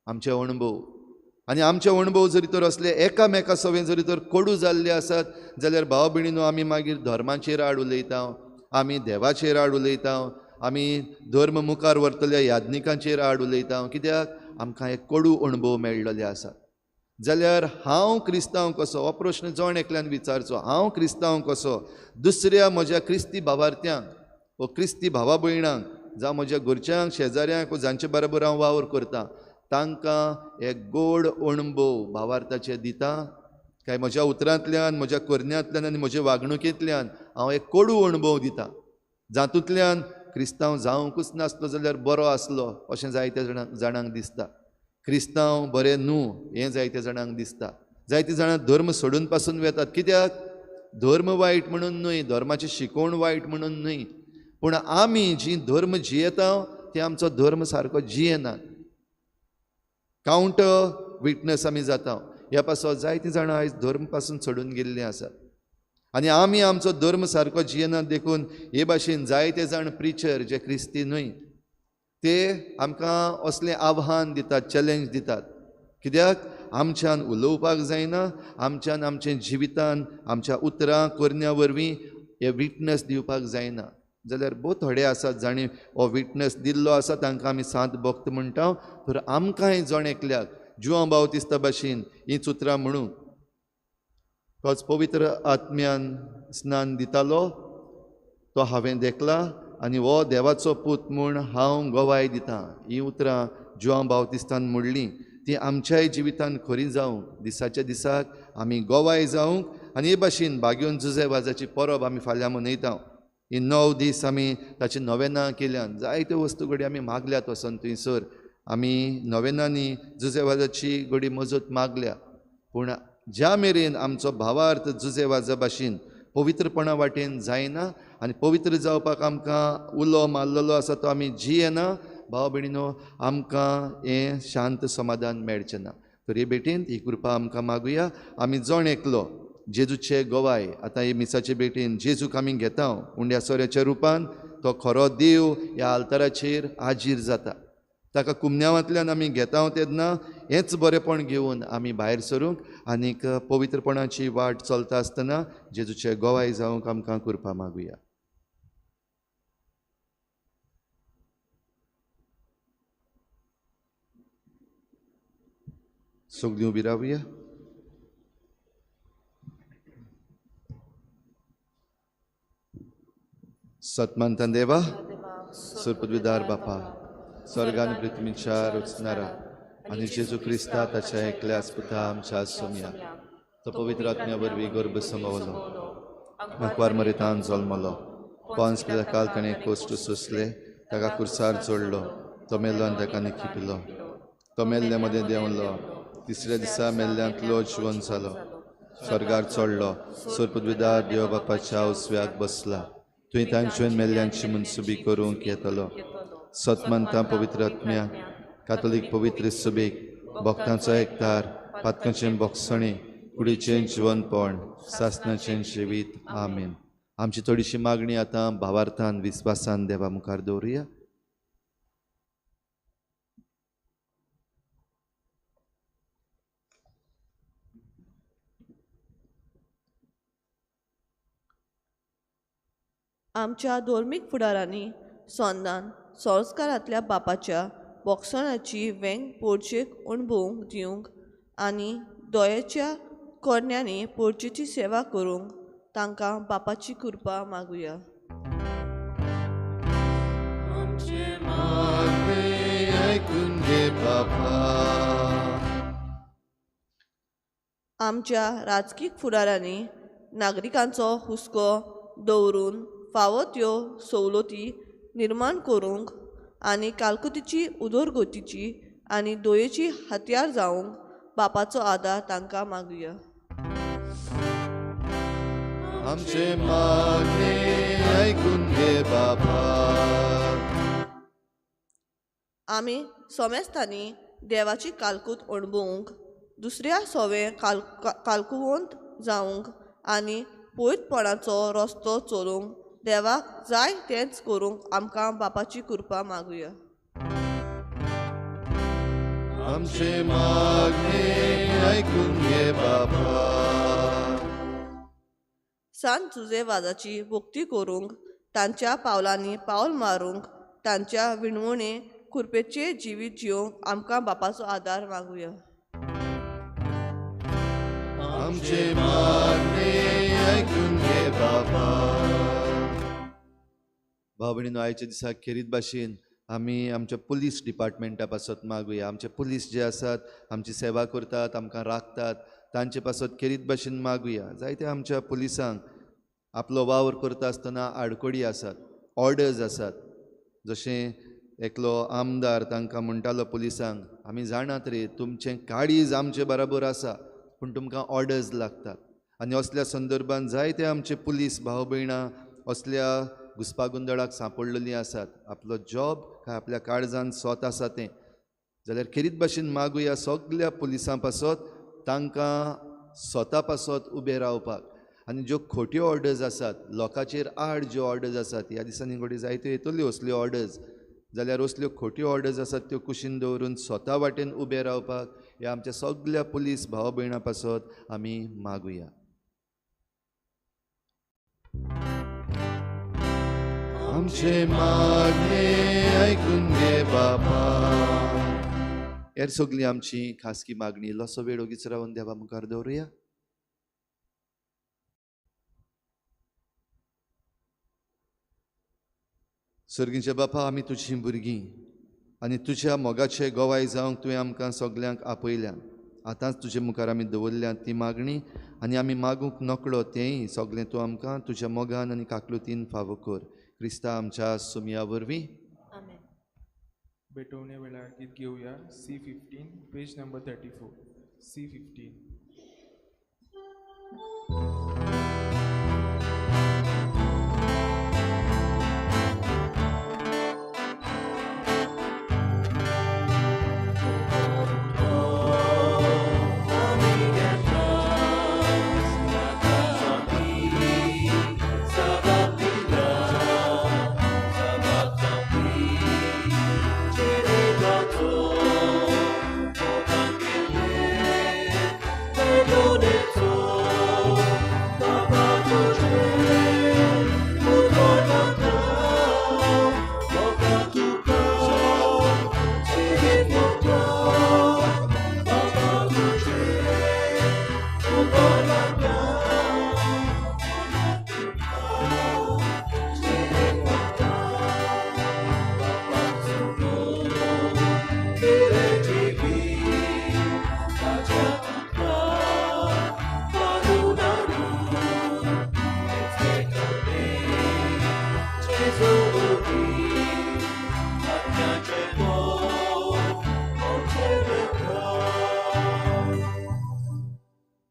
आमचे अणभव, आनी आमचे अणभव जरी तर असले एकामेका सवें जरी तर कोडू जाल्ले आसात, जाल्यार भाव भयणीनो आमी मागीर धर्माचेर आड उलयता, आमी देवाचेर आड उलयता, आमी धर्म मुखार व्हरतल्या याज्ञिकांचेर आड उलयता. कित्याक आमकां एक कोडू अणभव मेळ्ळेले आसात. जाल्यार हांव क्रिस्तांव कसो, हो प्रश्न जण एकल्यान विचारचो. हांव क्रिस्तांव कसो दुसऱ्या म्हज्या क्रिस्ती भावार्थ्यांक वा क्रिस्ती भावा भयणांक, जावं म्हज्या घरच्यांक, शेजाऱ्यांक, जांचे बरोबर हांव वावर करतां, तांकां एक गोड अणभव भावार्थाचे दिता, काय म्हज्या उतरांतल्यान, म्हज्या करण्यांतल्यान आनी म्हज्या वागणुकेंतल्यान हांव एक कोडू अणभव दितां, जातूंतल्यान क्रिस्तांव जावंकूच नासलो जाल्यार बरो आसलो अशें जायत्या जाणांक दिसता. क्रिस्तांव बरे न्हू हें जायत्या जाणांक दिसता. जायतीं जाणां धर्म सोडून पासून वेतात. कित्याक? धर्म वायट म्हणून न्हय, धर्माची शिकवण वायट म्हणून न्हय, पूण आमी जी धर्म जियेता ते आमचो धर्म सारको जियेनात. कावंटर विटनस आमी जाता. ह्या पासत जायतीं जाणां आयज धर्म पासून सोडून गेल्लीं आसात. आनी आमी आमचो धर्म सारको जियेनात देखून हे भाशेन जायते जाण प्रिचर जे क्रिस्ती न्हय ते आमकां असलें आव्हान दितात, चॅलेंज दितात. कित्याक आमच्यान उलोवपाक जायना, आमच्यान आमचे जिवितान, आमच्या उतरां करण्या वरवीं हे विटनस दिवपाक जायना. जाल्यार थोडे आसात जाणी हो विटनस दिल्लो आसा, तांकां आमी सांत भक्त म्हणटा. तर आमकांय जण एकल्याक जुआं बावतिस्ता भाशेन हींच उतरां म्हणूं. तोच पवित्र आत्म्यान स्नान दितालो तो हांवें देखला, आनी हो देवाचो पूत म्हूण हांव गोवाय दितां. हीं उतरां जुआं बावतिस्तान म्हणलीं ती आमच्याय जिवितान खरी जावंक, दिसाच्या दिसाक आमी गोवाय जावंक. आनी हे भाशेन भाग्यवंत जुजेवाजाची परब आमी फाल्यां मनयता. ही 9 दीस आमी ताची नोवेनां केल्यान, जायत्यो वस्तू घडी आमी मागल्यात वचोन थंयसर. आमी नोवेनांनी जुजेवाजाची घडी मजत मागल्या, पूण ज्या मेरेन आमचो भावार्थ जुजेवाजा भाशेन पवित्रपणा वाटेन जायना आनी पवित्र जावपाक आमकां उलो मारलेलो आसा तो आमी जियेना, भाव भयणीनो, आमकां हें शांत समाधान मेळचें ना. तर हे भेटेन ही कृपा आमकां मागुया. आमी जण एकलो जेजूचे गोवाय आतां हे मिसाचे भेटीन जेजूक आमी घेता उंड्या सोऱ्याच्या रुपान तो खरो देव ह्या आल्ताराचेर हाजीर जाता ताका कुमन्यांवांतल्यान आमी घेता तेन्ना हेंच बरेंपण घेवन आमी भायर सरूंक आनीक पवित्रपणाची वाट चलता आसतना जेजूचे गोवाय जावंक आमकां करपा मागुया. सगळीं उबी रावया. सतमंतान देवा सुरपदविदार बापा स्वर्गान पृथ्वीच्या रचणारा आनी जेजू क्रिस्ता ताच्या एकल्या पुता आमच्या सोम्या तो पवित्र आत्म्या वरवीं गर्भ संभवलो मकवार मरितान जल्मलो पोंस पिलाकाल ताणें कोश्ट सोंसले ताका कुर्सार जोडलो तो मेल्लो आनी ताका निखिपिलो तो मेल्ले मदें देंवलो तिसऱ्या दिसा मेल्ल्यांतलो जिवन जालो स्वर्गार चडलो सुरपदविदार देव बापाच्या उजव्याक बसला तुवें तांच्यान मेल्ल्यांची मनसुबी करूंक येतलो सतमंतां पवित्र आत्म्या कातोलीक पवित्र सभेक भक्तांचो एकतार पातकांचें भोगसणें कुडीचें जिवनपण सासणाचें जिवीत आमीन. आमची थोडीशी मागणी आतां भावार्थान विस्वासान देवा मुखार दवरुया. आमच्या धर्मीक फुडारांनी सोन्नान संस्कारांतल्या बापाच्या भोगसणाची वेंग पोरचेक अणभवूंक दिवंक आनी दोयेच्या कोरण्यांनी पोरचेची सेवा करूंक तांकां बापाची कृपा मागुया. आमच्या राजकीय फुडारांनी नागरिकांचो हुस्को दवरून फावो त्यो सवलती निर्माण करूंक आनी कालकुतीची उदरगतीची आनी दोयेची हत्यार जावंक बापाचो आदार तांकां मागुया. आमचे मागणे आयकून घे बाबा. आमी सोमेस्तांनी देवाची कालकूत अणभवूंक दुसऱ्या सोवे कालकुवंत जावंक आनी पवित्रपणाचो रस्तो चलूंक देवाक जाय तेंच करूंक आमकां बापाची कृपा मागुया. आमचे मागणे आयकून घे बाबा. सांत जुजेवाजाची भक्ती करूंक तांच्या पावलांनी पावल मारूंक तांच्या विणवणे कृपेचे जिवीत जिवंक आमकां बापाचो आदार मागुया. आमचे मागणे आयकून घे बाबा. भाव भयणीनो आयच्या दिसा खेरीत भाशेन आमी आमच्या पुलीस डिपार्टमेंटा पासत मागुया. आमचे पुलीस जे आसात आमची सेवा करतात आमकां राखतात तांचे पासत खेरीत भाशेन मागुया. जायते आमच्या पुलिसांक आपलो वावर करता आसतना आडकोडी आसात ऑर्डर्स आसात. जशें एकलो आमदार तांकां म्हणटालो पुलिसांक आमी जाणात रे तुमचें काळीज आमचे बराबर आसा पूण तुमकां ऑर्डर्स लागतात. आनी असल्या संदर्भान जायते आमचे पुलीस भाव भयणां असल्या घुसपागोंदळाक सांपडलेलीं आसात. आपलो जॉब काय आपल्या काळजान स्वत आसा तें जाल्यार खेरीत भाशेन मागुया सगल्या पुलिसां पासत तांकां स्वता पासत उबे रावपाक. आनी ज्यो खोट्यो ऑर्डर्स आसात लोकांचेर आड ज्यो ऑर्डर्स आसात ह्या दिसांनी घडी जायत्यो येतल्यो असल्यो ऑर्डर्स जाल्यार असल्यो खोट्यो ऑर्डर्स आसात त्यो कुशीन दवरून स्वता वाटेन उबे रावपाक हे आमच्या सगल्या पुलीस भाव भयणां पासत आमी मागुया. आमचे मागणे आयकून घे बाबा. हेर सगळी आमची खासगी मागणी इल्लोसो वेळ ओगीच रावन देवा मुखार दवरुया. सर्गीचे बापा आमी तुजीं भुरगीं आनी तुज्या मोगाचे गोवाय जावंक तुवें आमकां सगल्यांक आपयल्या. आतांच तुजे मुखार आमी दवरल्या ती मागणी आनी आमी मागूंक नकळो तेंय सगळें तूं आमकां तुज्या मोगान आनी काकलुतीन फावो कर. क्रिस्ता आमच्या सुमया वरवीं. भेटवणे वेळार गीत घेवया. C15 page number 34. C15.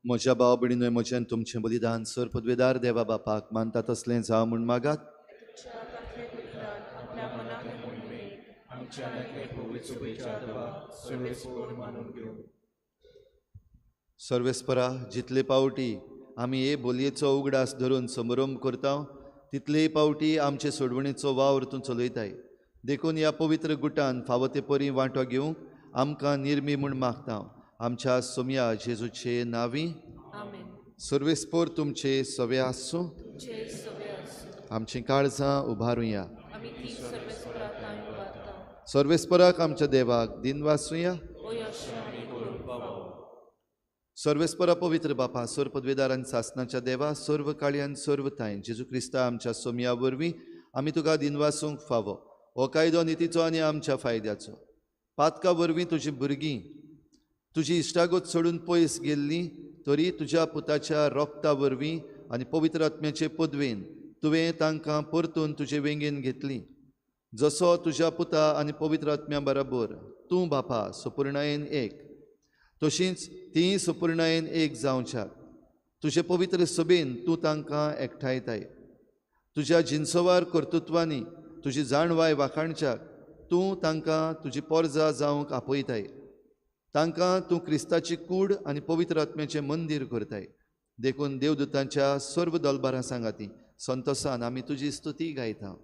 म्हज्या भाव भयणींनो, म्हजें तुमचें बलिदान सर पदवेदार देवा बापाक मानता तसलें जावं म्हूण मागात. सर्वेस्परा, जितले पावटी आमी हे बोलयेचो उगडास धरून समारंभ करता, तितले पावटी आमचे सोडवणेचो वावर तूं चलयताय. देखून ह्या पवित्र गुटान फावो ते परी वांटो घेवंक आमकां निर्मी म्हूण मागता. आमच्या सोम्या जेजूचे नांवी सर्वेस्पोर तुमचे सवे आसूं. आमची काळजां उबारुया. सर्वेस्पराक आमच्या देवाक दिन वासूया. सर्वेस्परा पवित्र बापा, सर पदवेदार आनी सासणाच्या देवा, सर्व काळी आनी सर्व थाय जेजू क्रिस्ता आमच्या सोम्या वरवीं आमी तुका दिन वासूंक फावो. हो कायदो नितीचो आनी आमच्या फायद्याचो. पातका वरवीं तुजीं भुरगीं तुजी इश्टागत सोडून पयस गेल्लीं तरी तुज्या पुताच्या रोगता वरवीं आनी पवित्र आत्म्याचे पदवेन तुवें तांकां परतून तुजे वेंगेन घेतलीं. जसो तुज्या पुता आनी पवित्र आत्म्या बरोबर तूं बापा सुपूर्णायेन एक, तशींच तीं सुपूर्णायेन एक जावच्याक तुजे पवित्र सभेन तूं तांकां एकठांयताय. तुज्या जिनसवार कर्तृत्वांनी तुजी जाणवाय वाखाणच्याक तूं तांकां तुजी पोरजां जावंक आपयताय. तांकां तूं क्रिस्ताची कूड आनी पवित्र आत्म्याचें मंदीर करताय. देखून देवदूतांच्या सर्व दलबारां सांगाती संतोशान आमी तुजी स्तुती गायता.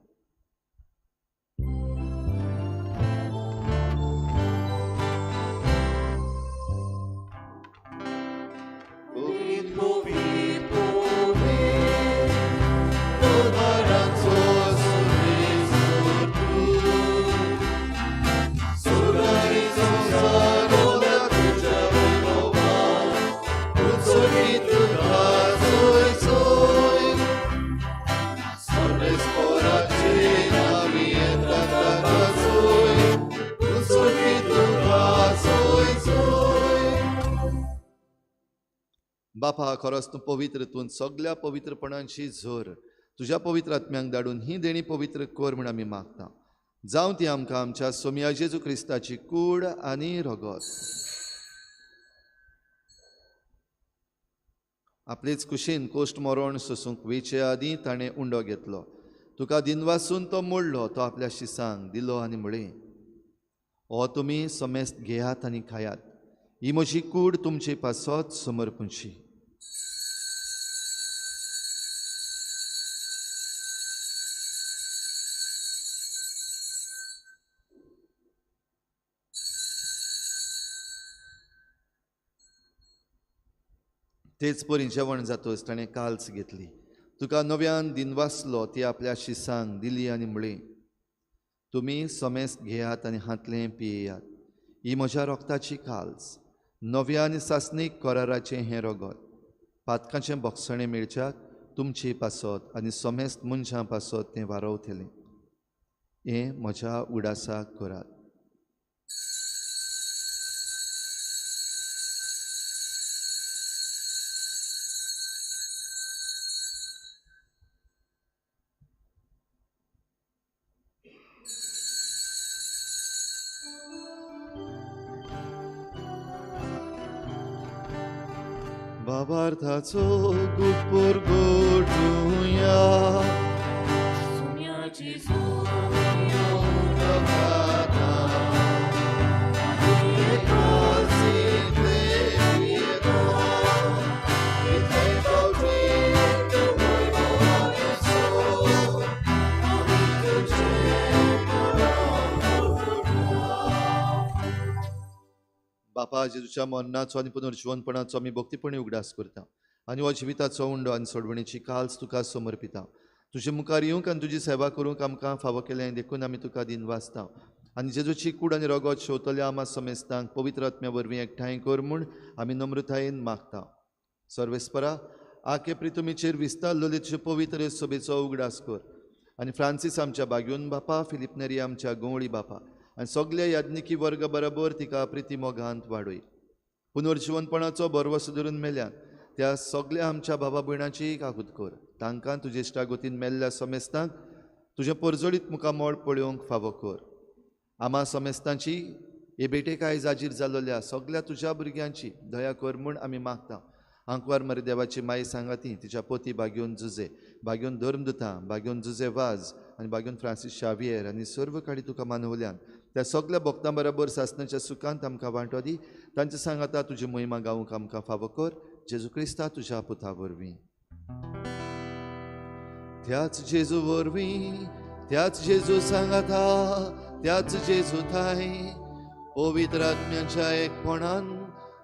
बापा, खरोच तूं पवित्र, तूं सगळ्या पवित्रपणांची झर तुज्या पवित्र आत्म्यांक धाडून ही देणी पवित्र कर म्हूण आमी मागता. जावं ती आमकां आमच्या सोम्या जेजू क्रिस्ताची कूड आनी रगत. आपलेच कुशीन कोश्ट मरण सोसूंक वेचे आदीं ताणें उंडो घेतलो. तुका दिनवासून तो मोडलो. तो आपल्या शिसांक दिलो आनी म्हळें, हो तुमी समेस्त घेयात आनी खायात. ही म्हजी कूड तुमचे पासत समर्पूंची. तेच परी जेवण जातच ताणें काल्स घेतली. तुका नव्यान दिनवासलो ती आपल्या शिसांक दिली आनी म्हळें, तुमी समेस्त घेयात आनी हातलें पियेयात. ही म्हज्या रोगताची काल्स, नव्या आनी सासणीक कराराचें हें रगत. पातकाचें बोगसणें मेळच्याक तुमची पासत आनी समेस्त मनशां पासत तें वारवतलें. हें म्हज्या उडासाक करात. बाबार्थाचो गुपूर गोठुया. बापा, जेजूच्या मरणाचो आनी पुनर्जीवनपणाचो आमी भक्तीपणी उगडास करता आनी हो जिविताचो उंडो आनी सोडवणेची काल्स तुका समर्पिता. तुजे मुखार येवंक आनी तुजी सेवा करूंक आमकां फावो केलें देखून आमी तुका दिन वाचता. आनी जेजूची कूड आनी रगत शेवतल्या आमा समेस्तांक पवित्र आत्म्या वरवीं एकठांय कर म्हूण आमी नम्रतायेन मागता. सर्वेस्परा, आखे प्रितुमीचेर विस्तारलेले तुजे पवित्र सभेचो उगडास कर. आनी फ्रांसीस आमच्या बागयून बापा, फिलिप नेरी आमच्या गवळी बापा आनी सगल्या याज्ञिकी वर्ग बरोबर तिका प्रिती मोगांत वाडय. पुनर्जीवनपणाचो बरवसो धरून मेल्यान त्या सगल्या आमच्या भावा भयणांची काकूत कर. तांकां तुजे इश्टागतीन मेल्ल्या समेस्तांक तुजें परजळीत मुखामोळ पळोवंक फावो कर. आमा समेस्तांची हे बेटेकाय जाजीर जाल्ल्या सगल्या तुज्या भुरग्यांची दया कर म्हूण आमी मागता. आंकवार मरे देवाची माई सांगाती तिच्या पोती बागेवन जुजे बागेवन धर्मदुतां बागेवन जुजे वाज आनी बागेवन फ्रांसीस शावियर आनी सर्व काडी तुका मानवल्यान त्या सगळ्या भक्तां बरोबर सासणाच्या सुखांत आमकां वांटो दी तांचे सांगाता तुजी महिमा गावूंक आमकां फावो कर जेजू क्रिस्ता तुज्या पुता वरवीं. त्याच जेजू वरवीं त्याच जेजू सांगाता त्याच जेजू थाय पवित्र आत्म्याच्या एकपणान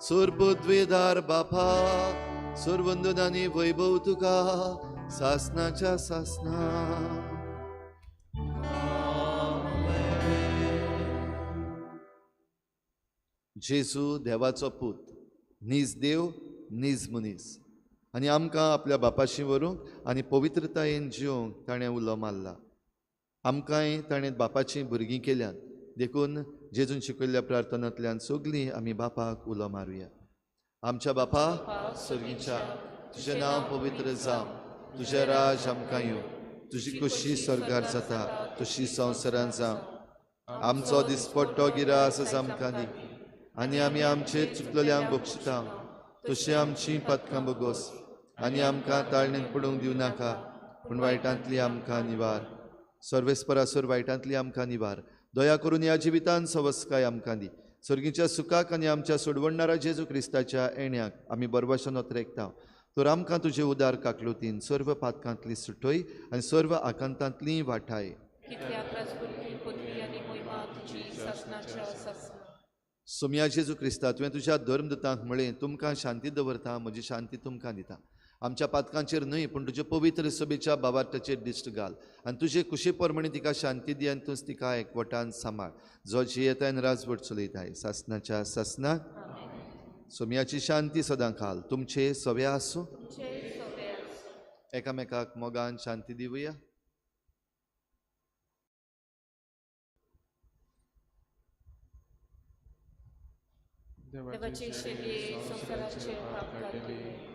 सुरबुद्वेदार बापा सुरवंदनानी वैभव तुका सासनाच्या सासना. जेजू देवाचो पूत नीज देव नीज मनीस आनी आमकां आपल्या बापाशी व्हरूंक आनी पवित्रतायेन जिवंक ताणें उलो मारला. आमकांय ताणें बापाचीं भुरगीं केल्यात देखून जेजून शिकयल्ल्या प्रार्थनांतल्यान सगलीं आमी बापाक उलो मारुया. आमच्या बापा सर्गीच्या तुजें नांव पवित्र जावं तुजें राज आमकां येवं तुजी खुशी स्वर्गार जाता तशी संवसारांत जावं. आमचो दिसपट्टो गिरास आमकां दी आनी आमी आमचेर चुकलेल्यांक बक्षिता तशी आमचीं पथकां बोगोस आनी आमकां ताळणेंत पडूंक दिवं नाका पूण वायटांतली आमकां निवार. सर्वेस्परासूर वायटांतली आमकां निवार. दया करून ह्या जिवितांत सवस्काय आमकां दी. सर्गीच्या सुखाक आनी आमच्या सोडवणारा जेजू क्रिस्ताच्या येण्याक आमी बरभाशेन ओतरेकता. तर आमकां तुजे उदार काकलुतीन सर्व पातकांतली सुटय आनी सर्व आकांतांतली वाटाय. सोम्या जेजू क्रिस्ता तुवें तुज्या धर्मदुतांक म्हळें तुमकां शांती दवरता म्हजी शांती तुमकां दिता. आमच्या पातकांचेर न्हय पूण तुजे पवित्र सभेच्या बाबार्टाचेर दिश्ट घाल आनी तुजे कुशी परमणी तिका शांती दी आनी तूंच तिका एकवटान सांबाळ जो जियेतायन राजवट चलयताय सासनाच्या सासनाक. सोम्याची शांती सदां घाल. तुमचे सवे आसूं. एकामेकाक मोगान शांती दिवया. देवाचे शेले संसाराचे पाप काढले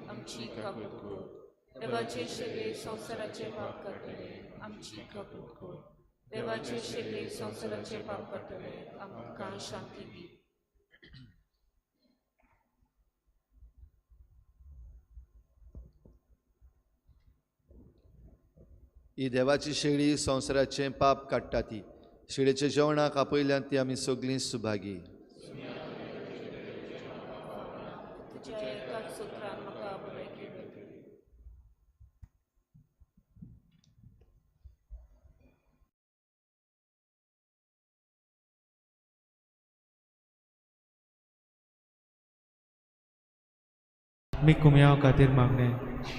आमची काबूल कर. देवाचे शेले संसाराचे पाप काढले आमची काबूल कर. देवाचे शेले संसाराचे पाप काढले आमकां शांती दी. ही देवाची शेळी संवसाराचें पाप काडटा ती. शेळेच्या जेवणाक आपयल्यान ती आमी सगळीं सुभागी. तुज्या एकाच सुत्रान म्हाका बरें केलें. आत्मीक कुमयाव खातीर मागणें.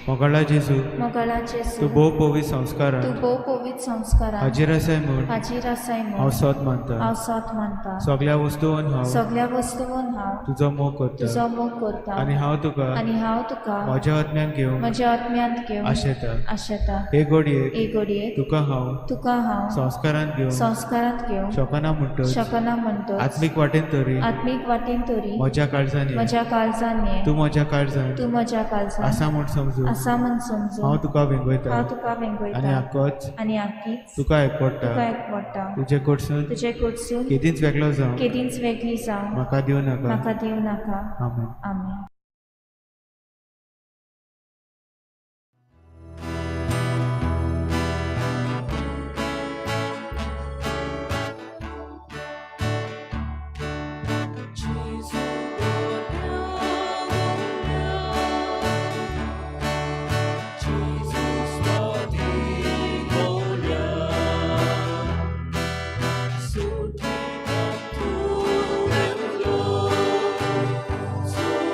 मोगाळा जेजू मोगाळा जेजू तूं भोव पवित्र तूं संस्कारान भोव पवित्र संस्कारान हाजीर आसाय म्हूण हाजीर आसाय हांव म्हूण सोत मानता. हांव साथ मानता. सगळ्या वस्तूंवन हांव सगळ्या वस्तूंवन हांव तुजो मोग करता तुजो मोग करता आनी हांव तुका आनी हांव तुका म्हज्या आत्म्यान घेवंक म्हज्या आत्म्यांत घेवन आशेता. आशेता. हे घडयेक एक घडयेक तुका हांव संस्कारांत घेवन शकना म्हणटच शकना म्हणटच आत्मीक वाटेन तरी आत्मीक वाटेन तरी म्हज्या काळजान ये. म्हज्या काळजान ये. तूं म्हज्या काळजान तूं म्हज्या काळजान आसा म्हूण समजून आसा म्हूण समजून हांव तुका वेंगयता हांव तुका आनी वेंगयता आक्कोच आनी आखीच तुका एकपडटा. तुका एकवटा. तुजे कडसून तुजे कडसून केदींच वेगळो जावं केदींच वेगळी जावं म्हाका दिवं नाका. म्हाका दिवं नाका. आमेन. आमेन.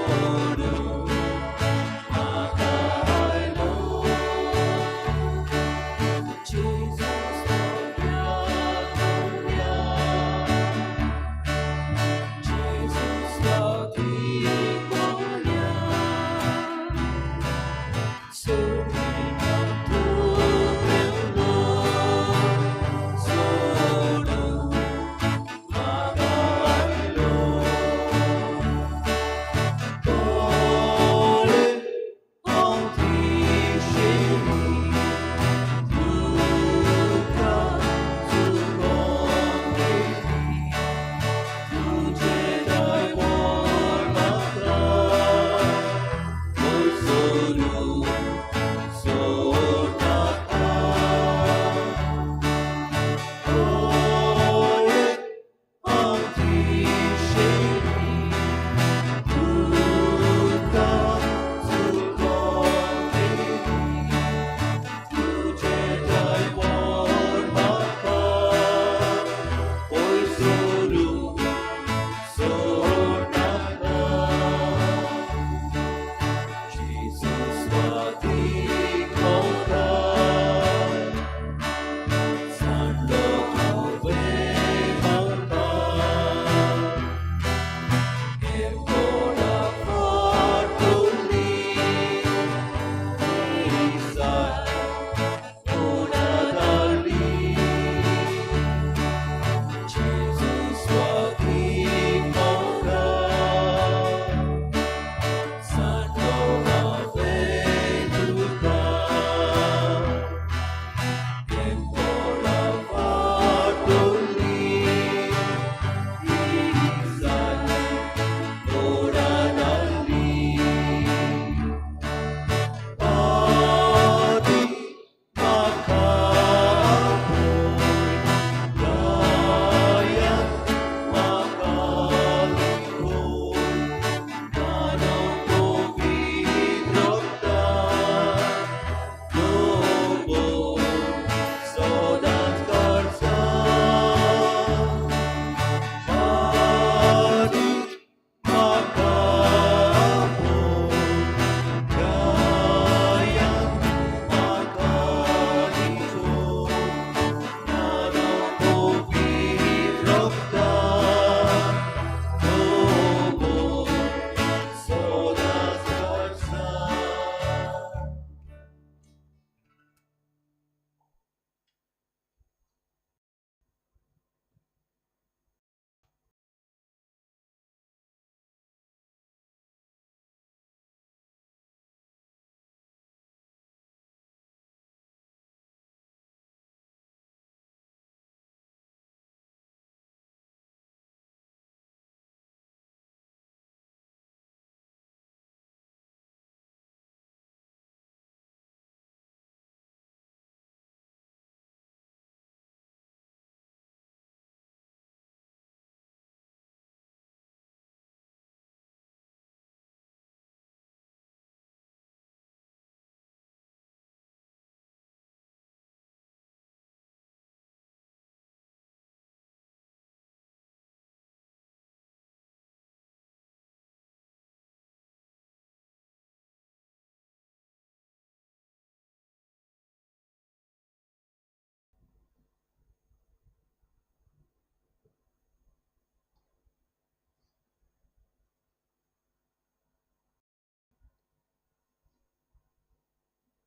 Oh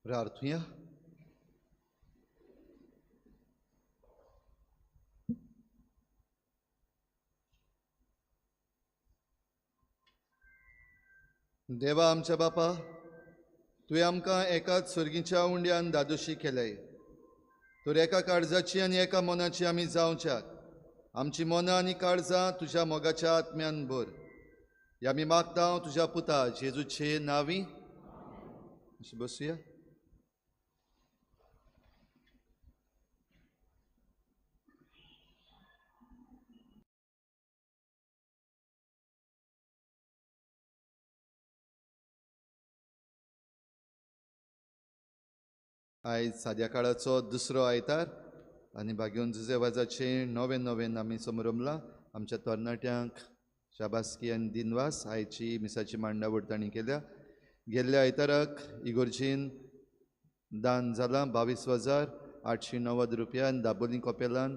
प्रार्थुया. देवा आमच्या बापा, तुवें आमकां एकाच सुर्गीच्या उंड्यान दादोशी केले. तर एका काळजाची आनी एका मनाची आमी जावच्याक आमची मनां आनी काळजां तुज्या मोगाच्या आत्म्यान भर. हे आमी मागता तुज्या पुता जेजूचे नांवी. बसूया. आयज साद्या काळाचो दुसरो आयतार आनी भाग्योन जुजेवाजाचे नवें आमी समारंभला. आमच्या तरणाट्यांक शाबासकी आनी दिनवास आयची मिसाची मांडावळ तांणी केल्या. गेल्ल्या आयताराक इगोर्जीन दान जालां 22,890 रुपया आनी दाबोलीं कपेलान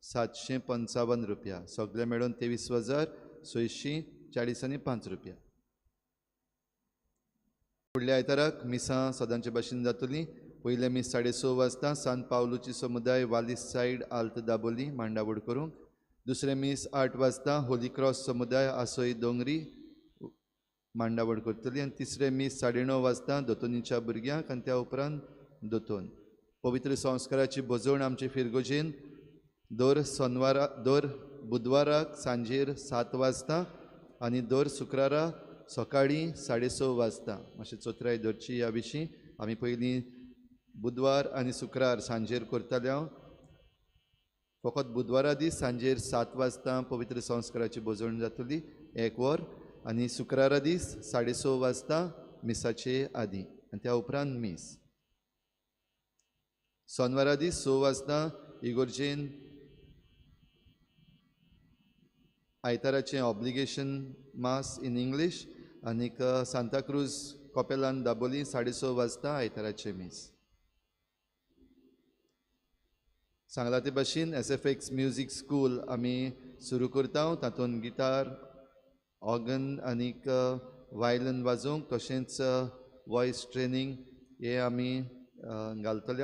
755 रुपया. सगळे मेळून 23,640 रुपया. फुडल्या आयताराक मिसां सदांचे भाशेन जातलीं. पयले मीस 6:30 वाजता सान पावलूची समुदाय वालीस सायड आल्त दाबोली मांडावळ करूंक. दुसरे मीस 8 वाजता होली क्रॉस समुदाय आसोय दोंगरी मांडावळ करतली. आनी तिसरे मीस 9:30 वाजता दोतोनीच्या भुरग्यांक आनी त्या उपरांत दोतोन. पवित्र संस्काराची भोजवण आमचे फिरगोजेन दर बुधवाराक सांजेर 7 वाजता आनी दर शुक्रारा सकाळीं 6:30 वाजता. मातशें चोत्राय धरची ह्या विशीं. आमी पयलीं बुधवार आनी शुक्रार सांजेर करताले. फकत बुधवारा दीस सांजेर 7 वाजता पवित्र संस्काराची भोजवण जातली 1 वर. आनी शुक्रारा दीस 6:30 वाजता मिसाचे आदीं आनी त्या उपरांत मीस. सोनवारा दीस 6 वाजता इगोर्जेन आयताराचें ऑब्लिगेशन मास इन इंग्लीश. आनीक सांताक्रूज कपेलान दाबोली 6:30 वाजता आयताराचें मीस. सांगला ते भाशेन SFX म्युजीक स्कूल आमी सुरू करता. तातूंत गिटार, ऑर्गन आनीक वायलन वाजोवंक तशेंच वॉयस ट्रेनींग हे आमी घालतले.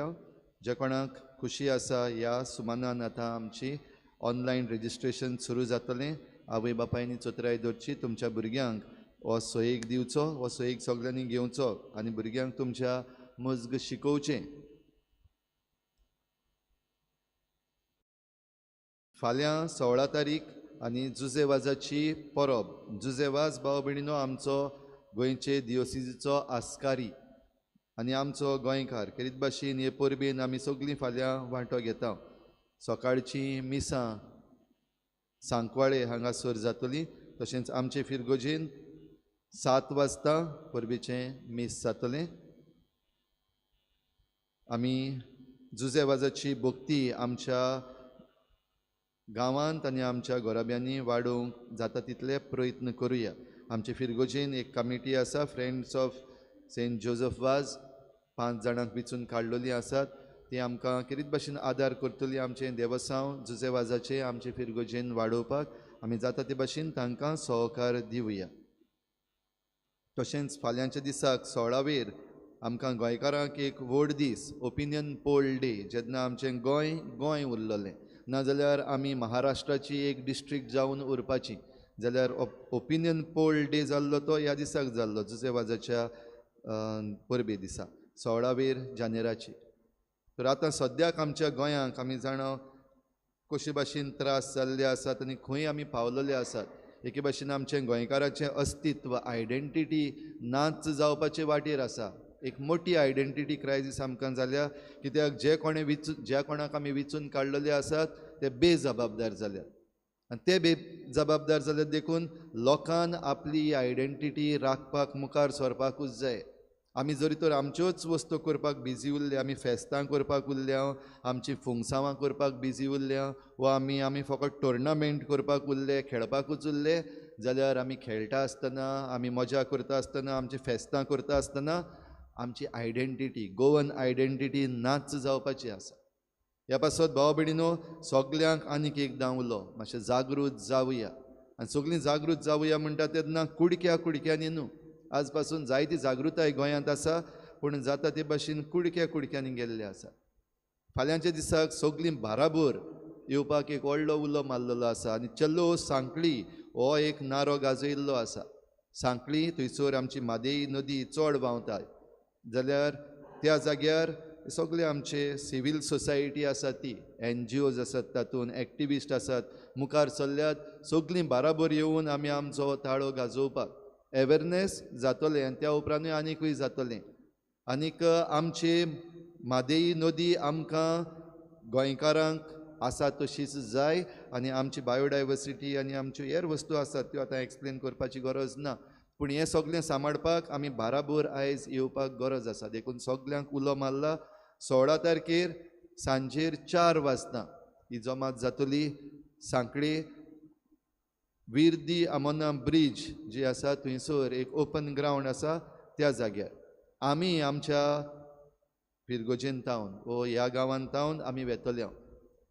जे कोणाक खुशी आसा ह्या सुमानान आतां आमची ऑनलायन रेजिस्ट्रेशन सुरू जातलें. आवय बापायनी चोत्राय धरची. तुमच्या भुरग्यांक हो सोयेक दिवचो. हो सोयेक सगल्यांनी घेवचो आनी भुरग्यांक तुमच्या मजग शिकोवचें. फाल्यां 16 तारीख आनी जुजेवाजाची परब. जुजेवाज भाव भयणीनो आमचो गोंयचे दियोसिसीचो आस्कारी आनी आमचो गोंयकार. खेरीत भाशेन हे परबेन आमी सगळीं फाल्यां वांटो घेता. सकाळचीं मिसां सांकवाळे हांगासर जातलीं. तशेंच आमचे फिरगोजेन 7 वाजता परबेचें मीस जातलें. आमी जुजेवाजाची भोक्ती आमच्या गांवांत आनी आमच्या घोराब्यांनी वाडोवंक जाता तितले प्रयत्न करुया. आमचे फिरगोजेन एक कमिटी आसा, friends of saint Joseph Vaz. 5 जाणांक वेंचून काडलेलीं आसात. ती आमकां कितें भाशेन आदार करतली आमचें देवसांव जुजेवाजाचें आमचे फिरगोजेन वाडोवपाक. आमी जाता ते भाशेन तांकां सहकार दिवया. तशेंच फाल्यांच्या दिसाक 16 आमकां गोंयकारांक एक व्हड दीस ओपिनियन पोल डे. जेन्ना आमचें गोंय उरलेलें नाजाल्यार आमी महाराष्ट्राची एक डिस्ट्रिक्ट जावन उरपाची. जाल्यार ओपिनियन पोल डे जाल्लो तो ह्या दिसाक जाल्लो जुजेवाजाच्या परबे दिसा 16 जानेराची. तर आतां सद्याक आमच्या गोंयांक आमी जाणा कशे भाशेन त्रास जाल्ले आसात आनी खंय आमी पावलेले आसात. एके भाशेन आमचें गोंयकाराचें अस्तित्व आयडेंटिटी नाच जावपाचे वाटेर आसा. एक मोठी आयडेंटिटी क्रायसीस आमकां जाल्या. कित्याक ज्या कोणाक आमी वेंचून काडलेले आसात ते बेजबाबदार जाल्यात. आनी ते बेजबाबदार जाल्यात देखून लोकांन आपली आयडेंटिटी राखपाक मुखार सरपाकूच जाय. आमी जरी तर आमच्योच वस्तू करपाक बिजी उरले, आमी फेस्तां करपाक उरल्या, आमची फुंगसावां करपाक बिजी उरल्या, वा आमी फकत टोर्नामेंट करपाक उरले, खेळपाकूच उरले, जाल्यार आमी खेळटा आसतना, आमी मजा करता आसतना, आमची फेस्तां करता आसतना आमची आयडेंटिटी, गोवन आयडेंटिटी नाच जावपाची आसा. ह्या पासत भाव भयणीनो, सगल्यांक आनीक एकदां उलो, मातशें जागृत जावया. आनी सगळीं जागृत जावया म्हणटा तेन्ना कुडक्यांनी न्हू. आज पासून जायती जागृताय गोंयांत आसा, पूण जाता ते भाशेन कुडक्यांनी गेल्ले आसा. फाल्यांच्या दिसाक सगळीं बाराबोर येवपाक एक व्हडलो उलो मारलेलो आसा आनी चलो सांकळी हो एक नारो गाजयल्लो आसा. सांकळी थंयसर आमची म्हादेई नदी चड व्हांवता जाल्यार त्या जाग्यार सगळे आमचे सिवील सोसायटी आसा ती NGOs आसात तातूंत एक्टिविस्ट आसात मुखार चल्ल्यात सगळीं बाराबर येवन आमी आमचो ताळो गाजोवपाक अवेरनेस जातलें आनी त्या उपरांतूय आनीकूय जातलें. आनीक आमची म्हादेई नदी आमकां गोंयकारांक आसा तशीच जाय आनी आमची बायोडायवर्सिटी आनी आमच्यो हेर वस्तू आसात त्यो आतां एक्सप्लेन करपाची गरज ना. पूण हें सगळें सांबाळपाक आमी बाराबर आयज येवपाक गरज आसा. देखून सगल्यांक उलो मारला 16 तारखेर सांजेर 4 वाजता ही जमात जातली सांकळे वीर दी आमोना ब्रिज जी आसा थंयसर एक ओपन ग्रावंड आसा त्या जाग्यार. आमी आमच्या पिरगोजेन तावन वो ह्या गांवांत तावन आमी वेतले.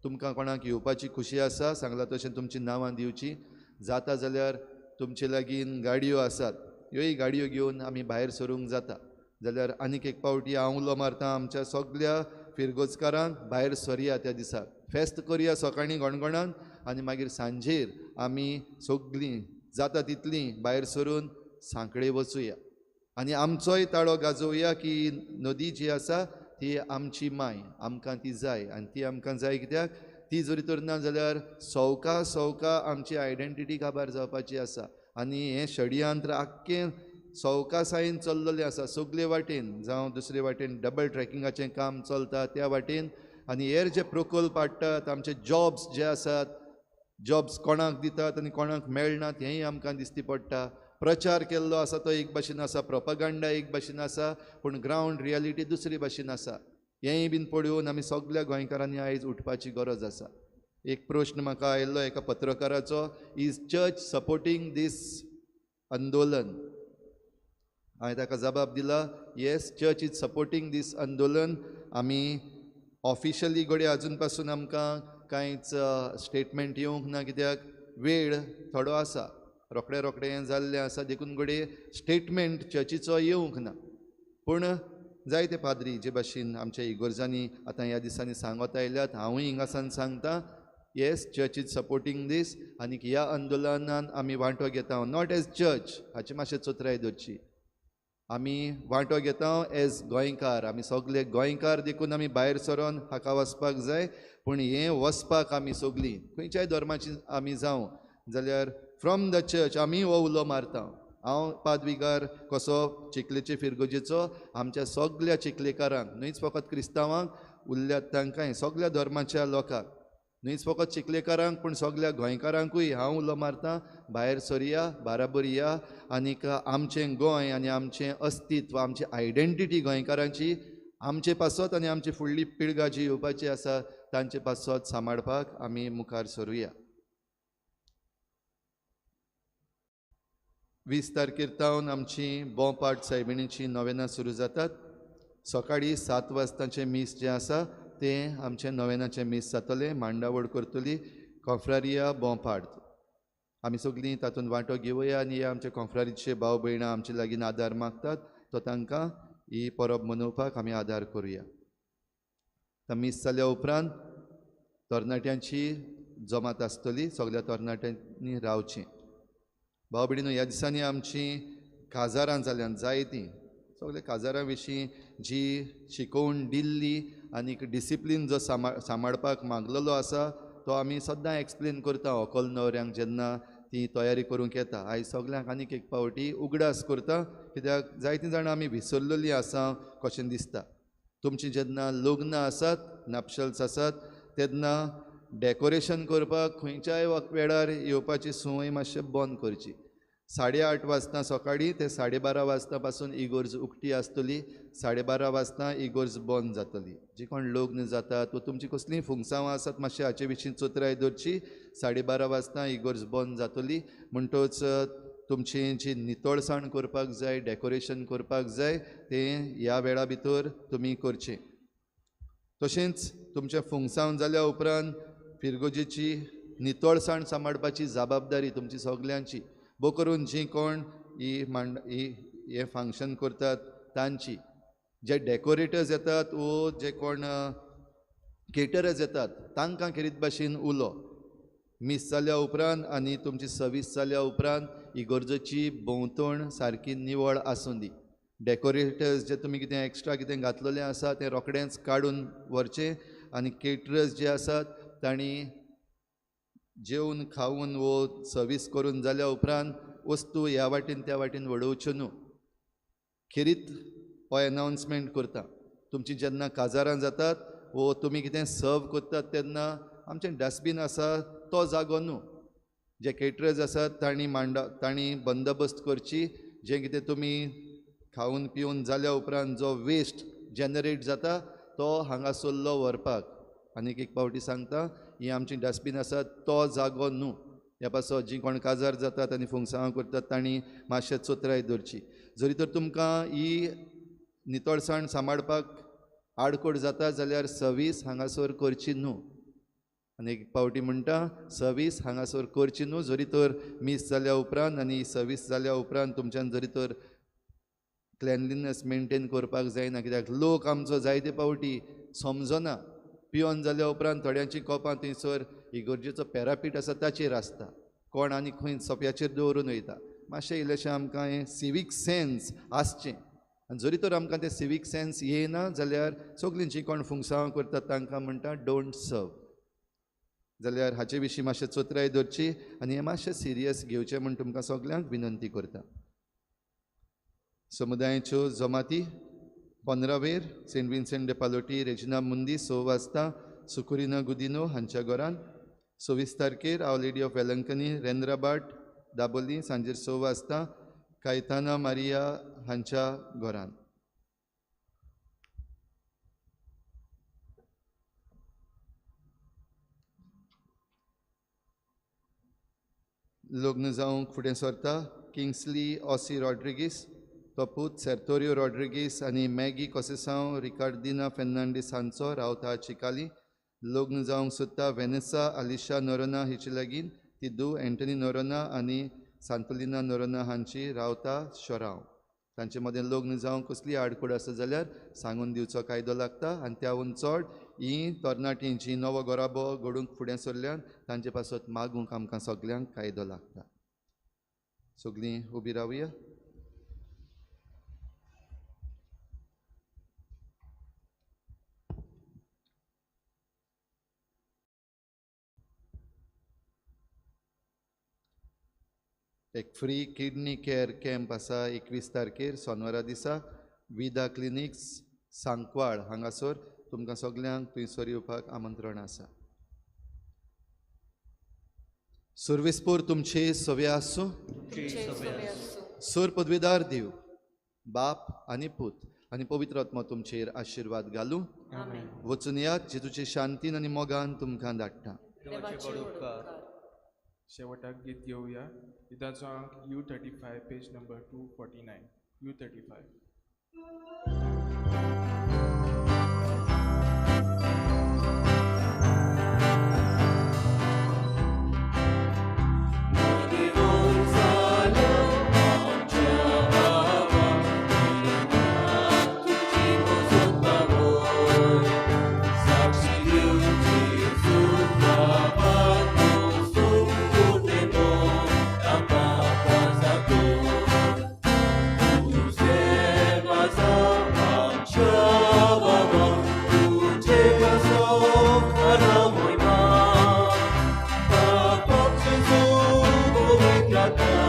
तुमकां कोणाक येवपाची खुशी आसा सांगला तशें तुमचीं नांवां दिवची जाता जाल्यार तुमचे लागीं गाडयो आसात ह्योय गाडयो घेवन आमी भायर सरूंक जाता. जाल्यार आनीक एक पावटी हांव उलो मारतां आमच्या सगळ्या फिरगोजकारांक भायर सरया त्या दिसाक फेस्त करया सकाळीं गोणगोणान आनी मागीर सांजेर आमी सगळीं जाता तितलीं भायर सरून सांकळे वचुया आनी आमचोय ताळो गाजोवया की नदी जी आसा ती आमची माय आमकां ती जाय आनी ती आमकां जाय कित्याक ती जरी तर ना जाल्यार सवका आमची आयडेंटिटी काबार जावपाची आसा. आनी हें षडयंत्र आख्खें सवकासायेन चल्लेलें आसा सगळे वाटेन जावं दुसरे वाटेन डबल ट्रॅकिंगाचें काम चलता त्या वाटेन आनी हेर जे प्रकल्प हाडटात आमचे जॉब्स जे आसात जॉब्स कोणाक दितात आनी कोणाक मेळनात हेंय आमकां दिश्टी पडटा. प्रचार केल्लो आसा तो एक भाशेन आसा प्रोपागंडा एक भाशेन आसा पूण ग्रावंड रियलिटी दुसरी भाशेन आसा. हेंय बीन पळोवन आमी सगळ्या गोंयकारांनी आयज उठपाची गरज आसा. एक प्रश्न म्हाका आयिल्लो एका पत्रकाराचो इज चर्च सपोर्टींग दीस आंदोलन. हांवें ताका जबाब दिला येस चर्च इज सपोर्टींग दीस आंदोलन. आमी ऑफिशली घडये अजून पासून आमकां कांयच स्टेटमेंट येवंक ना कित्याक वेळ थोडो आसा रोखडें हें जाल्लें आसा देखून घडये स्टेटमेंट चर्चीचो येवंक ना. पूण जायते पाद्री जे भाशेन आमच्या इगोर्जांनी आतां ह्या दिसांनी सांगत आयल्यात हांवूय हिंगासान सांगता येस चर्च इज सपोर्टींग दीस आनीक ह्या आंदोलनान आमी वांटो घेता नॉट एज चर्च हाची मातशें चोत्राय धरची. आमी वांटो घेता एज गोंयकार आमी सगळे गोंयकार देखून आमी भायर सरोन हाका वचपाक जाय. पूण हें वचपाक आमी सगळीं खंयच्याय धर्माची आमी जावं जाल्यार फ्रॉम द चर्च आमी हो उलो मारता. हांव पादविकार कसो चिखलेचे फिरगोजेचो आमच्या सगळ्या चिखलेकारांक न्हयच फकत क्रिस्तांवांक उरल्यात तांकांय सगळ्या धर्माच्या लोकांक न्हयच फकत चिखलेकारांक पूण सगळ्या गोंयकारांकूय हांव उलो मारतां भायर सरया बाराबर या आनीक आमचें गोंय आनी आमचें अस्तित्व आमची आयडेंटिटी गोंयकारांची आमचे पासत आनी आमची फुडली पिळगा जी येवपाची आसा तांचे पासत सांबाळपाक आमी मुखार सरुया. 20 तारखेर तावन आमची बोंपाट सायबिणीची नोवेनां सुरू जातात. सकाळीं 7 वाजताचें मीस जें आसा तें आमचें नोवेनाचें मीस जातलें. मांडावळ करतली कॉन्फ्रारिया बोंपाट. आमी सगळीं तातूंत वांटो घेवया आनी हे आमचे कॉन्फ्रारीचे भाव भयणां आमचे लागीं आदार मागतात तो तांकां ही परब मनोवपाक आमी आदार करुया. मीस जाल्या उपरांत तरणाट्यांची जमात आसतली सगळ्या तरणाट्यांनी रावचें. भाव भयणीनो ह्या दिसांनी आमची काजारां जाल्यात जायतीं सगळे काजारां विशीं जी शिकोवन दिल्ली आनीक डिसिप्लीन जो सांबाळपाक मागलेलो आसा तो आमी सद्दां एक्सप्लेन करता व्हंकल न्हवऱ्यांक जेन्ना ती तयारी करूंक येता. आयज सगळ्यांक आनीक एक पावटी उगडास करता कित्याक जायतीं जाणां आमी विसरलेलीं आसा कशें दिसता. तुमचीं जेन्ना लग्न आसात नापशल्स आसात तेन्ना डेकोरेशन करपाक खंयच्याय वेळार येवपाची संवय मातशें बंद करची. 8:30 वाजता सकाळीं ते 12:30 वाजता पासून इगोर्ज उक्ती आसतली. 12:30 वाजता इगोर्ज बंद जातली. जी कोण लग्न जातात वा तुमची कसलींय फुंगसांवां आसात मातशें हाचे विशीं चोत्राय धरची. 12:30 वाजता इगोर्ज बंद जातली. म्हणटच तुमची जी नितळसाण करपाक जाय डेकोरेशन करपाक जाय तें ह्या वेळा भितर तुमी करचें. तशेंच तुमचें फुंगसांव जाल्या उपरांत फिरगोजेची नितळसाण सांबाळपाची जबाबदारी तुमची सगल्यांची. बो करून जी कोण ही हे फंक्शन करतात तांची. जे डेकोरेटर्स येतात वो जे कोण केटरर्स येतात तांकां खेरीत भाशेन उलो मीस जाल्या उपरांत आनी तुमची सर्वीस जाल्या उपरांत इगर्जेची भोंवतण सारकी निवळ आसूं दी. डेकोरेटर्स जे तुमी कितें एक्स्ट्रा कितें घातलेलें आसा तें रोखडेंच काडून व्हरचें आनी केटरर्स जे आसात तांणी जेवन खावून वो सर्वीस करून जाल्या उपरांत वस्तू ह्या वाटेन त्या वाटेन वडोवच्यो न्हू. खेरीत हो अनाउन्समेंट करता तुमची जेन्ना काजारां जातात वो तुमी कितें सर्व करतात तेन्ना आमचें डस्टबीन आसा तो जागो न्हू. जे केटरर्स आसात तांणी बंदोबस्त करची जें कितें तुमी खावन पिवन जाल्या उपरांत जो वेस्ट जनरेट जाता तो हांगासरलो व्हरपाक. आनीक एक फावटी सांगता ही आमची डस्टबीन आसा तो जागो न्हू. ह्या पासो जीं कोण काजार जातात आनी फुंगसांवां करतात तांणी मातशें चोत्राय दवरची. जरी तर तुमकां ही नितळसाण सांबाळपाक आडकोड जाता जाल्यार सर्वीस हांगासर करची न्हू. आनी एक फावटी म्हणटा सर्वीस हांगासर करची न्हू. जरी तर मीस जाल्या उपरांत आनी सर्वीस जाल्या उपरांत तुमच्यान जरी तर क्लेनलीनेस मेंटेन करपाक जायना कित्याक लोक आमचो जायते फावटी समजना पिवन जाल्या उपरांत थोड्यांची कोपां थंयसर इगर्जेचो पॅरापीट आसा ताचेर आसता कोण आनी खंय सोप्याचेर दवरून वयता. मातशें इल्लेशें आमकां हें सिवीक सेन्स आसचें. आनी जरी तर आमकां तें सिवीक सेन्स येयना जाल्यार सगलीं जीं कोण फुंगसांवां करतात तांकां म्हणटा डोंट सर्व. जाल्यार हाचे विशीं मातशें चोत्राय धरची आनी हें मातशें सिरियस घेवचें म्हूण तुमकां सगल्यांक विनंती करता. समुदायाच्यो जमाती 15 सेंट विन्सेंट डे पालोटी रेजिना मुंदी 6 वाजता सुकुरिना गुदिनो हांच्या घरान. 26 तारखेर आवर लेडी ऑफ वेलंकनी रेंद्राबाट दाबोली सांजेर 6 वाजता कायताना मारिया हांच्या घरान. लग्न जावंक फुडें सरता किंग्सली ऑसी रॉड्रिगीस तो पूत सेर्तोरियो रॉड्रिगीस आनी मॅगी कोसेसांव रिकार्डिना फेर्नांडीस हांचो रावता चिकाली. लग्न जावंक सोदता वेनेसा आलिशा नोरोना हिचे लागीं ती धूव एंटनी नोरोना आनी सांतोलिना नोरोना हांची रावता शोराव. तांचे मदें लग्न जावंक कसली आडखोड आसा जाल्यार सांगून दिवचो कायदो लागता. आनी त्याहून चड ही तरणाटीं जीं नवो गोराबो घडूंक फुडें सरल्यान तांचे पासत मागूंक आमकां सगल्यांक कायदो लागता. सगलीं उबी रावया. एक फ्री किडनी केअर कॅम्प आसा 21 तारखेर सोनवारा दिसा विदा क्लिनिक्स सांकवाळ हांगासर. तुमकां सगल्यांक थंयसर येवपाक आमंत्रण आसा. सर्वेस्पोर तुमचे सवे आसूं. सर पदवीदार देव बाप आनी पूत आनी पवित्र आत्मा तुमचेर आशिर्वाद घालूं. वचून यात जेजूचे शांतीन आनी मोगान तुमकां धाडटा. शेवटाक गीत घेवया गिताचो अंक U35 page number 249. U35. Kata